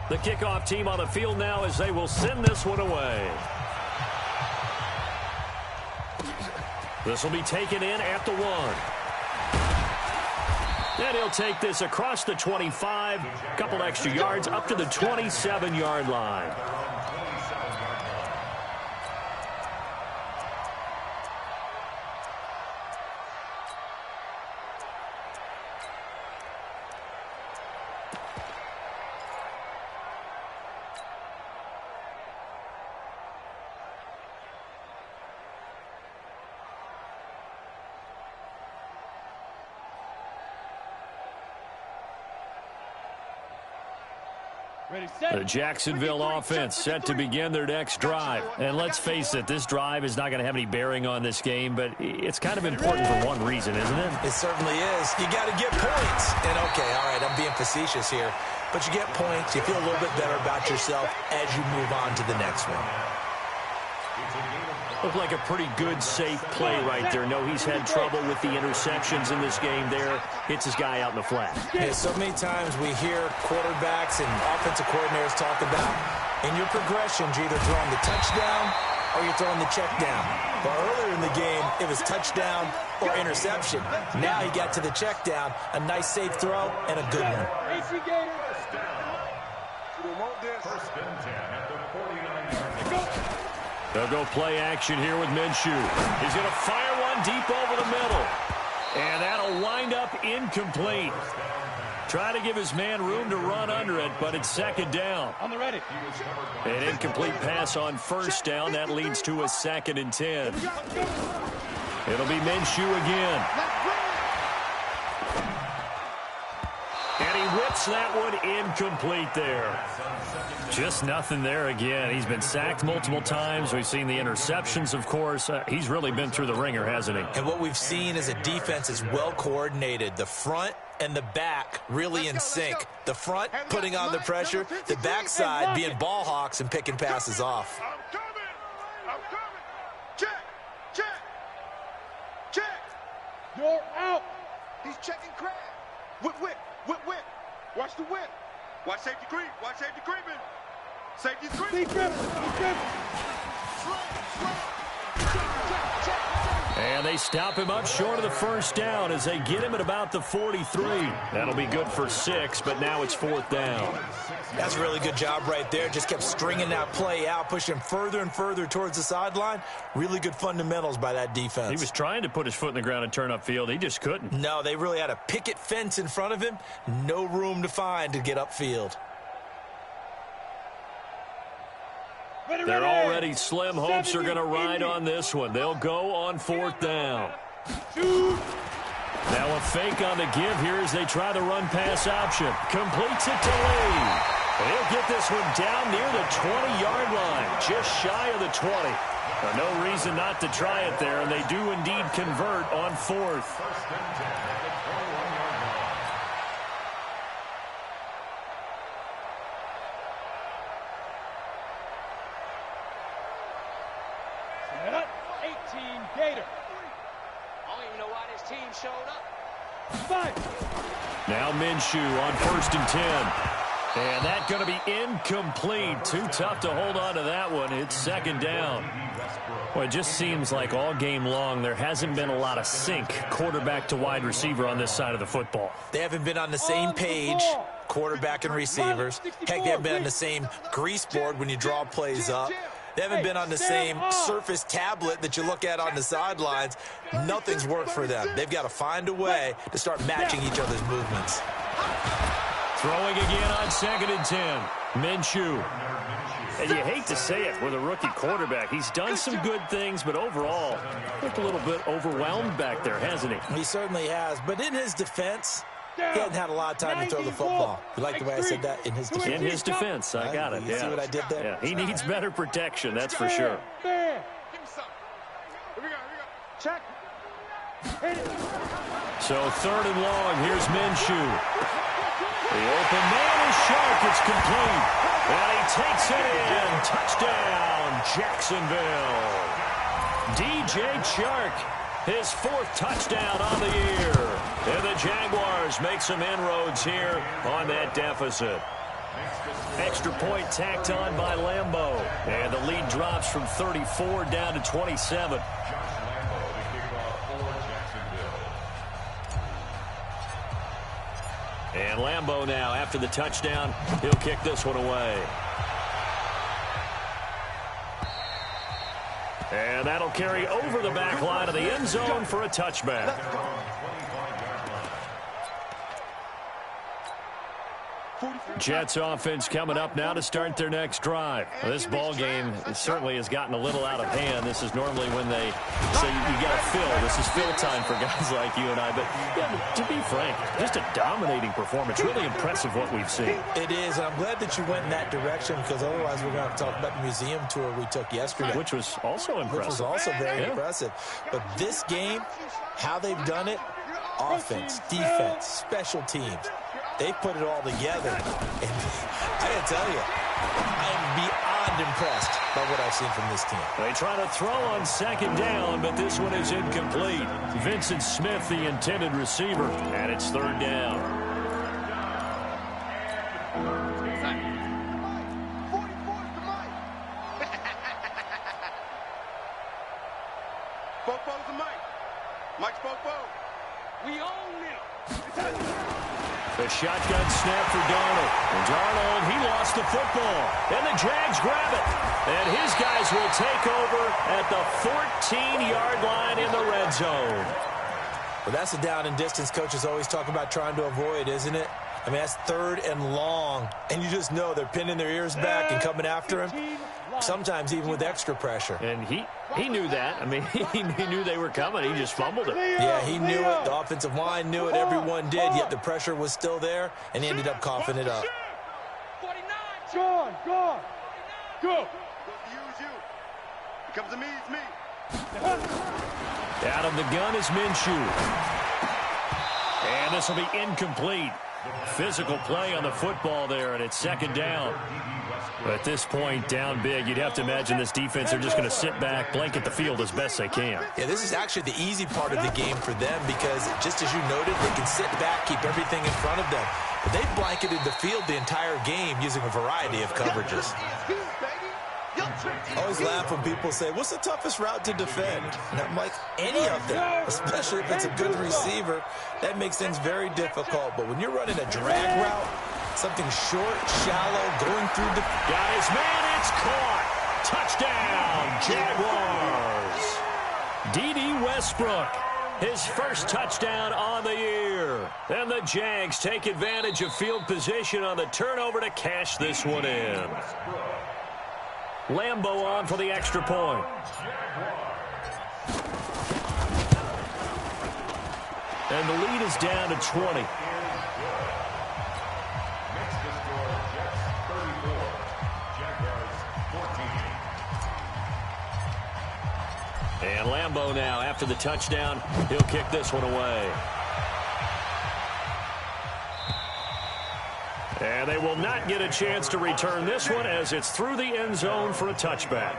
The kickoff team on the field now as they will send this one away. This will be taken in at the 1. And he'll take this across the 25, a couple extra yards up to the 27-yard line. The Jacksonville offense set to begin their next drive. And let's face it, this drive is not going to have any bearing on this game, but it's kind of important for one reason, isn't it? It certainly is. You got to get points. And, okay, all right, I'm being facetious here. But you get points. You feel a little bit better about yourself as you move on to the next one. Looked like a pretty good, safe play right there. No, he's had trouble with the interceptions in this game there. Hits his guy out in the flat. Yeah, so many times we hear quarterbacks and offensive coordinators talk about in your progressions, you're either throwing the touchdown or you're throwing the check down. But earlier in the game, it was touchdown or interception. Now he got to the check down, a nice safe throw, and a good one. First and 10 at the 49-yard line. They'll go play action here with Minshew. He's going to fire one deep over the middle. And that'll wind up incomplete. Trying to give his man room to run under it, but it's second down. On the ready. An incomplete pass on first down. That leads to a 2nd and 10. It'll be Minshew again. And he whips that one incomplete there. Just nothing there again. He's been sacked multiple times. We've seen the interceptions, of course. He's really been through the ringer, hasn't he? And what we've seen is a defense is well coordinated. The front and the back really in sync. The front putting on the pressure, the backside being ball hawks and picking passes off. I'm coming. I'm coming. Check. Check. Check. You're out. He's checking crab. Whip, whip, whip, whip. Watch the whip. Watch safety creep. Watch safety creeping. Safety's creeping. And they stop him up short of the first down as they get him at about the 43. That'll be good for 6, but now it's 4th down. That's a really good job right there. Just kept stringing that play out, pushing further and further towards the sideline. Really good fundamentals by that defense. He was trying to put his foot in the ground and turn upfield. He just couldn't. No, they really had a picket fence in front of him. No room to find to get upfield. They're already slim. Hopes are going to ride on this one. They'll go on 4th down. Now a fake on the give here as they try the run-pass option. Completes it to Lee. He'll get this one down near the 20-yard line, just shy of the 20. No reason not to try it there, and they do indeed convert on 4th. First and 10 at the 21-yard line. Set up. 18 Gator. I don't even know why this team showed up. 5. Now Minshew on 1st and 10. And that's going to be incomplete. Too tough to hold on to that one. It's 2nd down. Well, it just seems like all game long there hasn't been a lot of sync quarterback to wide receiver on this side of the football. They haven't been on the same page, quarterback and receivers. Heck, they haven't been on the same grease board when you draw plays up. They haven't been on the same surface tablet that you look at on the sidelines. Nothing's worked for them. They've got to find a way to start matching each other's movements. Throwing again on 2nd and 10. Minshew. And you hate to say it with a rookie quarterback. He's done some good things, but overall, looked a little bit overwhelmed back there, hasn't he? He certainly has. But in his defense, he hasn't had a lot of time to throw the football. You like the way I said that? In his defense. In his defense, I got it. You see what I did there? Yeah, he needs better protection, that's for sure. Give me some. Here we go. Check. So 3rd and long, here's Minshew. The open man is Shark. It's complete. And he takes it in. Touchdown, Jacksonville. DJ Chark, his 4th touchdown on the year. And the Jaguars make some inroads here on that deficit. Extra point tacked on by Lambeau. And the lead drops from 34 down to 27. And Lambeau now, after the touchdown, he'll kick this one away. And that'll carry over the back line of the end zone for a touchback. Jets offense coming up now to start their next drive. Well, this ball game certainly has gotten a little out of hand. This is normally when they say you got to fill. This is fill time for guys like you and I. But yeah, to be frank, just a dominating performance. Really impressive what we've seen. It is, and I'm glad that you went in that direction because otherwise we're going to talk about the museum tour we took yesterday. Which was also impressive. Which was also very impressive. But this game, how they've done it, offense, defense, special teams, they put it all together. And I got to tell you, I am beyond beyond impressed by what I've seen from this team. They try to throw on second down, but this one is incomplete. Vincent Smith, the intended receiver, and it's third down. 44's the mic. Fofo's the mic. Mike's Fofo. We own them. The shotgun snap for Darnold. And Darnold, he lost the football. And the Jags grab it. And his guys will take over at the 14-yard line in the red zone. Well, that's the down and distance coaches always talk about trying to avoid, isn't it? I mean, that's third and long. And you just know they're pinning their ears back and coming after him. Sometimes even with extra pressure. And he knew that. I mean, he knew they were coming. He just fumbled it. Yeah, he knew it. The offensive line knew it. Everyone did. Yet the pressure was still there, and he ended up coughing it up. 49. Gone. Go. Use you. It comes to me, it's me. Out of the gun is Minshew. And this will be incomplete. Physical play on the football there, and it's second down. At this point, down big, you'd have to imagine this defense are just going to sit back, blanket the field as best they can. Yeah, this is actually the easy part of the game for them because, just as you noted, they can sit back, keep everything in front of them. But they've blanketed the field the entire game using a variety of coverages. I always laugh when people say, what's the toughest route to defend? And I'm like, any of them, especially if it's a good receiver. That makes things very difficult. But when you're running a drag route, something short, shallow, going through the... Got his man, it's caught. Touchdown, Jaguars. D.D. Westbrook, his first touchdown on the year. And the Jags take advantage of field position on the turnover to cash this one in. Lambeau on for the extra point. And the lead is down to 20. And Lambeau now, after the touchdown, he'll kick this one away. And they will not get a chance to return this one as it's through the end zone for a touchback.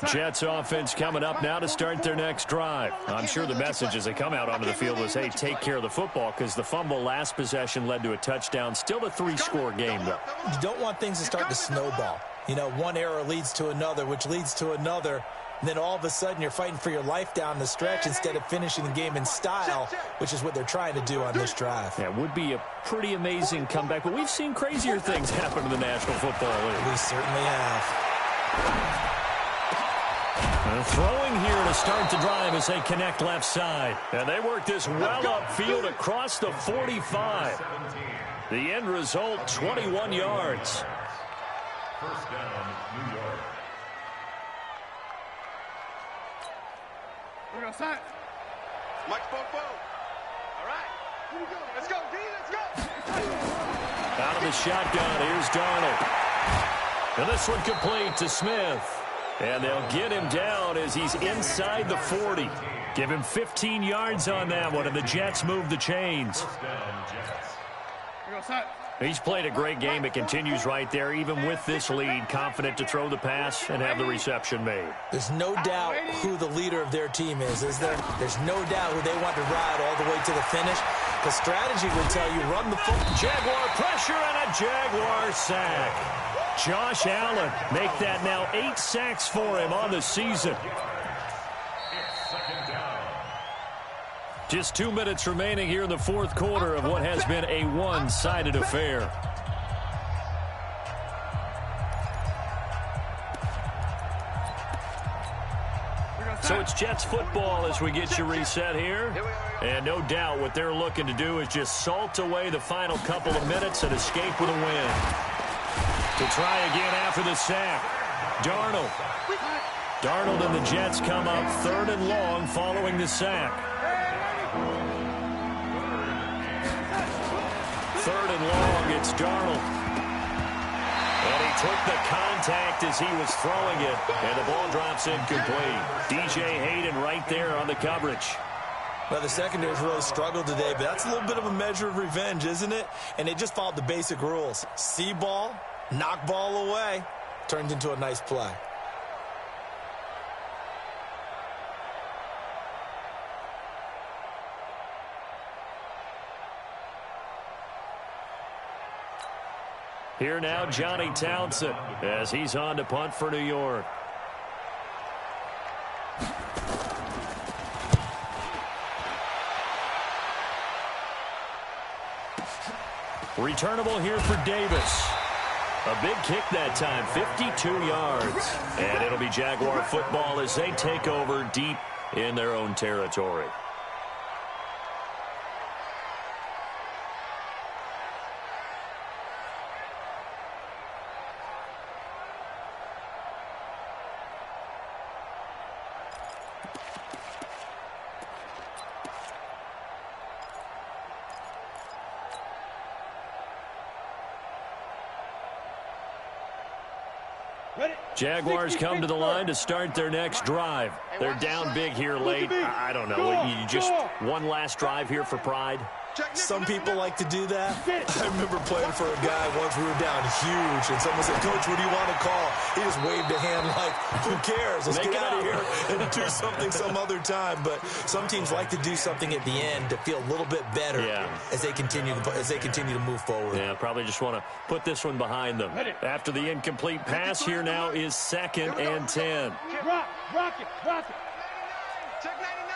Jets offense coming up now to start their next drive. I'm sure the message as they come out onto the field was, hey, take care of the football, because the fumble last possession led to a touchdown. Still a 3-score game, though. You don't want things to start to snowball. You know, one error leads to another, which leads to another. And then all of a sudden you're fighting for your life down the stretch instead of finishing the game in style, which is what they're trying to do on this drive. Yeah, it would be a pretty amazing comeback, but we've seen crazier things happen in the National Football League. We certainly have. Throwing here to start the drive as they connect left side. And they work this well upfield across the 45. The end result, 21 yards. First down, New York. We're going to sign. Mike's Fofo. All right. Here we go. Let's go, D. Let's go. Out of the shotgun, here's Darnold. And this one complete to Smith. And they'll get him down as he's inside the 40. Give him 15 yards on that one, and the Jets move the chains. He's played a great game. It continues right there, even with this lead, confident to throw the pass and have the reception made. There's no doubt who the leader of their team is there? There's no doubt who they want to ride all the way to the finish. The strategy would tell you run the football. Jaguar pressure and a Jaguar sack. Josh Allen make that now 8 sacks for him on the season. Just 2 minutes remaining here in the fourth quarter of what has been a one-sided affair. So it's Jets football as we get you reset here. And no doubt what they're looking to do is just salt away the final couple of minutes and escape with a win. To try again after the sack. Darnold. Darnold and the Jets come up 3rd and long following the sack. 3rd and long, it's Darnold. And he took the contact as he was throwing it, and the ball drops incomplete. DJ Hayden right there on the coverage. Well, the secondary's really struggled today, but that's a little bit of a measure of revenge, isn't it? And they just followed the basic rules. See ball, knock ball away, turned into a nice play. Here now, Johnny Townsend, as he's on to punt for New York. Returnable here for Davis. A big kick that time, 52 yards. And it'll be Jaguar football as they take over deep in their own territory. Jaguars come to the line to start their next drive. They're down big here late. I don't know. You just one last drive here for pride? Some people like to do that. I remember playing for a guy once we were down huge, and someone said, "Coach, what do you want to call?" He just waved a hand like, "Who cares? Let's get out of here and do something some other time." But some teams like to do something at the end to feel a little bit better as they continue to move forward. Yeah, probably just want to put this one behind them. After the incomplete pass, here now is 2nd and 10. Rock it. Check 99.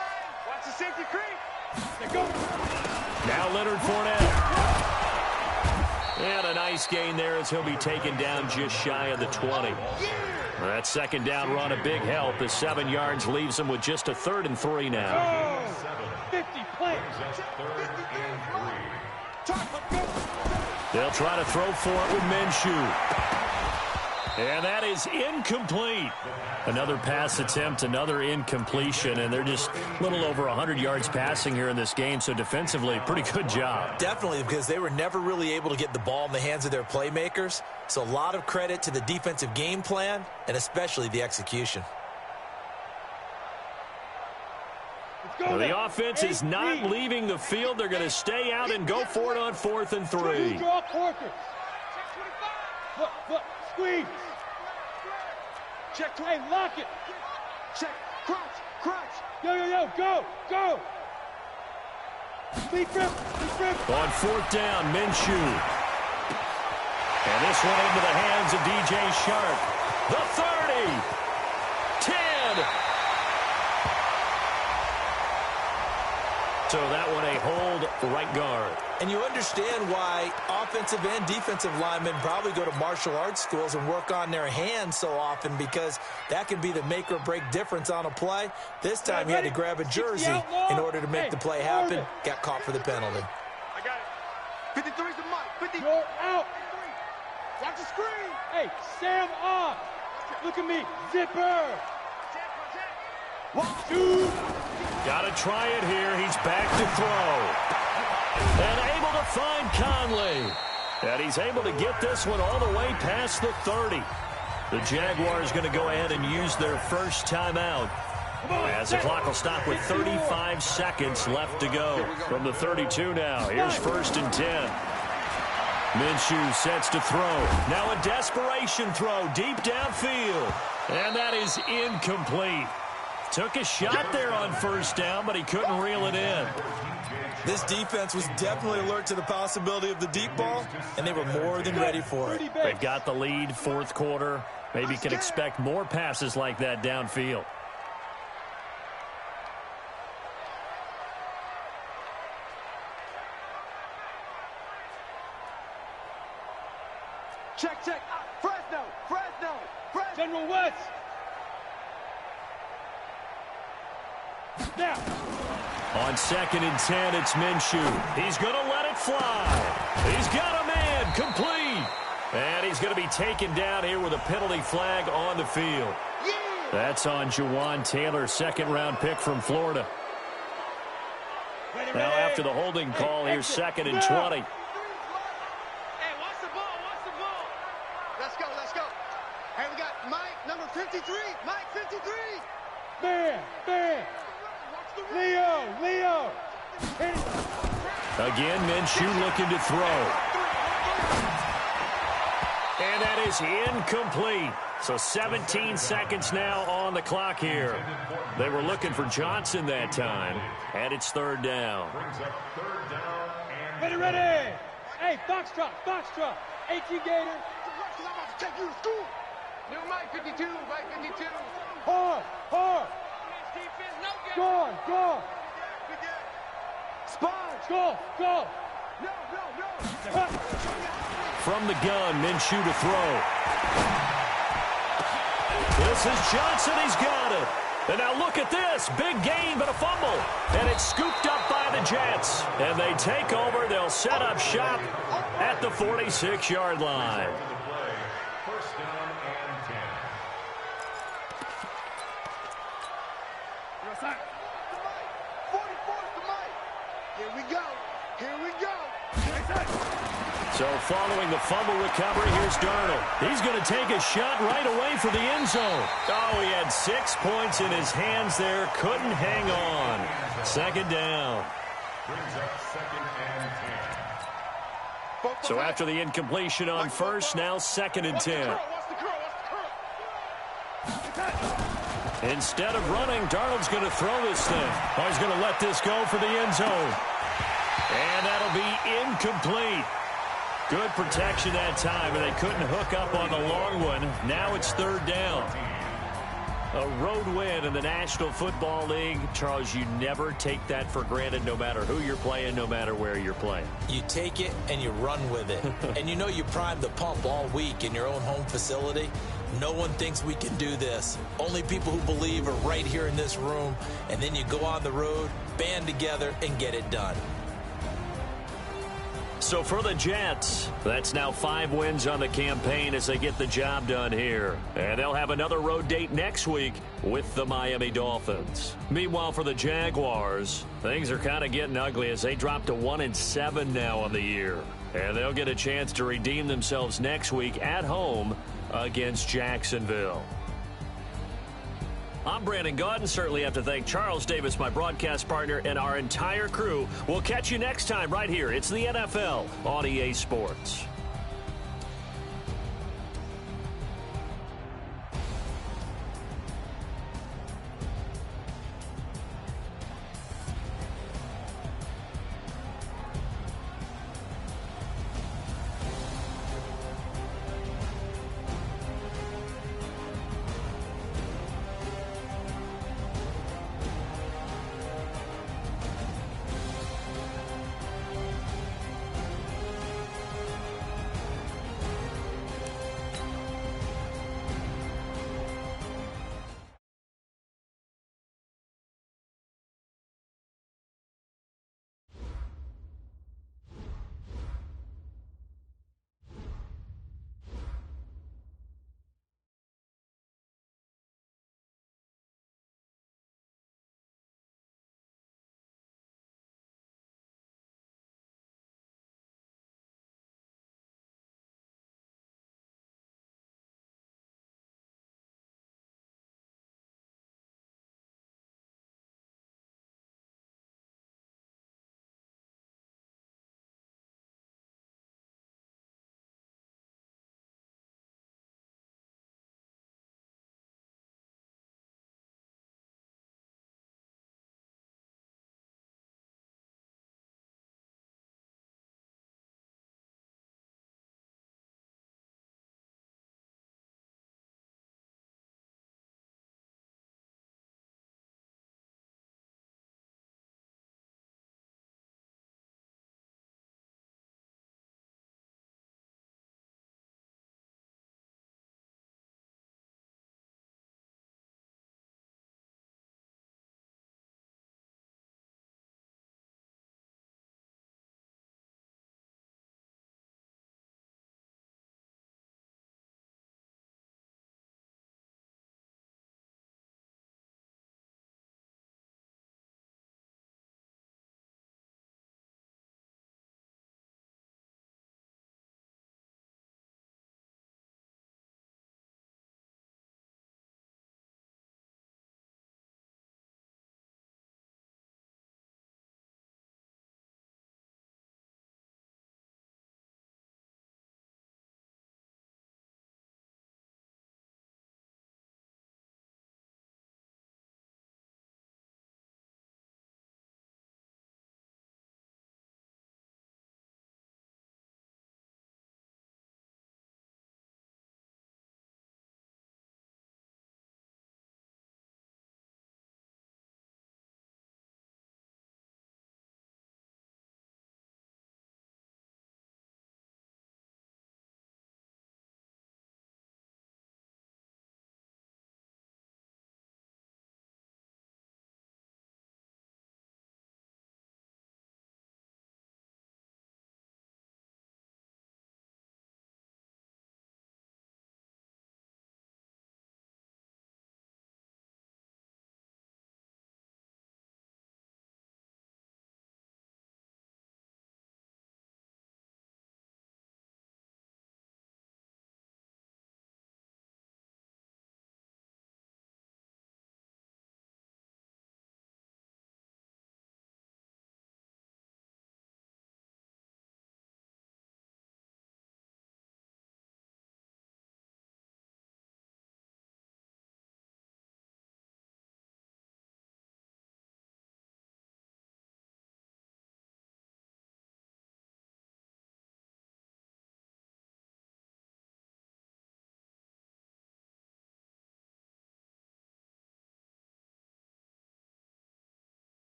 Watch the safety creep. There go. Now Leonard Fournette. And a nice gain there as he'll be taken down just shy of the 20. That second down run, a big help as 7 yards leaves him with just a 3rd and 3 now. 50 plays. They'll try to throw for it with Minshew. And that is incomplete. Another pass attempt, another incompletion, and they're just a little over 100 yards passing here in this game, so defensively, pretty good job. Definitely, because they were never really able to get the ball in the hands of their playmakers, so a lot of credit to the defensive game plan and especially the execution. Well, the offense is not leaving the field. They're going to stay out and go for it on 4th and 3. Look, squeeze. Check, hey, lock it. Check, crunch. Yo, go. Lead grip. On 4th down, Minshew. And this one into the hands of DJ Shark. The 30. 10. So that one a hold right guard. And you understand why offensive and defensive linemen probably go to martial arts schools and work on their hands so often, because that can be the make or break difference on a play. This time he had to grab a jersey in order to make the play happen. Got caught for the penalty. I got it. 53's the mark. 50. You're out. Watch the screen. Hey, Sam off. Look at me. Zipper. One, two. Got to try it here. He's back to throw. And able to find Conley. And he's able to get this one all the way past the 30. The Jaguars going to go ahead and use their first timeout, as the clock will stop with 35 seconds left to go from the 32 now. Here's 1st and 10. Minshew sets to throw. Now a desperation throw deep downfield. And that is incomplete. Took a shot there on 1st down, but he couldn't reel it in. This defense was definitely alert to the possibility of the deep ball, and they were more than ready for it. They've got the lead, 4th quarter. Maybe can expect more passes like that downfield. Check. Fresno. General West. Now. On 2nd and 10, it's Minshew. He's going to let it fly. He's got a man, complete. And he's going to be taken down here with a penalty flag on the field. That's on Jawan Taylor, 2nd-round pick from Florida. Now after the holding call, here's 2nd and 20. Hey, watch the ball. Let's go. 53. Mike, 53. Man. Leo. Again, Minshew looking to throw. And that is incomplete. So 17 seconds now on the clock here. They were looking for Johnson that time, and it's third down. Ready. Hey, Foxtrot. 18 Gator. I'm about to take you to school. New Mike 52, Mike 52. Hard. Defense, no game. Go. Sponge. Go. No. From the gun, Minshew to throw. This is Johnson. He's got it. And now look at this. Big gain, but a fumble. And it's scooped up by the Jets. And they take over. They'll set up shop at the 46-yard line. First down and 10. You're outside. 44's the Mike. Here we go. So following the fumble recovery, here's Darnold. He's going to take a shot right away for the end zone. Oh, he had 6 points in his hands there. Couldn't hang on. Second down. Brings up second and 10. So after the incompletion on first, now second and 10. Instead of running, Darnold's going to throw this thing. Oh, he's going to let this go for the end zone. And that'll be incomplete. Good protection that time, and they couldn't hook up on the long one. Now it's third down. A road win in the National Football League. Charles, you never take that for granted no matter who you're playing, no matter where you're playing. You take it and you run with it. And you know you primed the pump all week in your own home facility. No one thinks we can do this. Only people who believe are right here in this room. And then you go on the road, band together, and get it done. So for the Jets, that's now 5 wins on the campaign as they get the job done here. And they'll have another road date next week with the Miami Dolphins. Meanwhile, for the Jaguars, things are kind of getting ugly as they drop to 1-7 now on the year. And they'll get a chance to redeem themselves next week at home against Jacksonville. I'm Brandon Gaudin. Certainly have to thank Charles Davis, my broadcast partner, and our entire crew. We'll catch you next time right here. It's the NFL on EA Sports.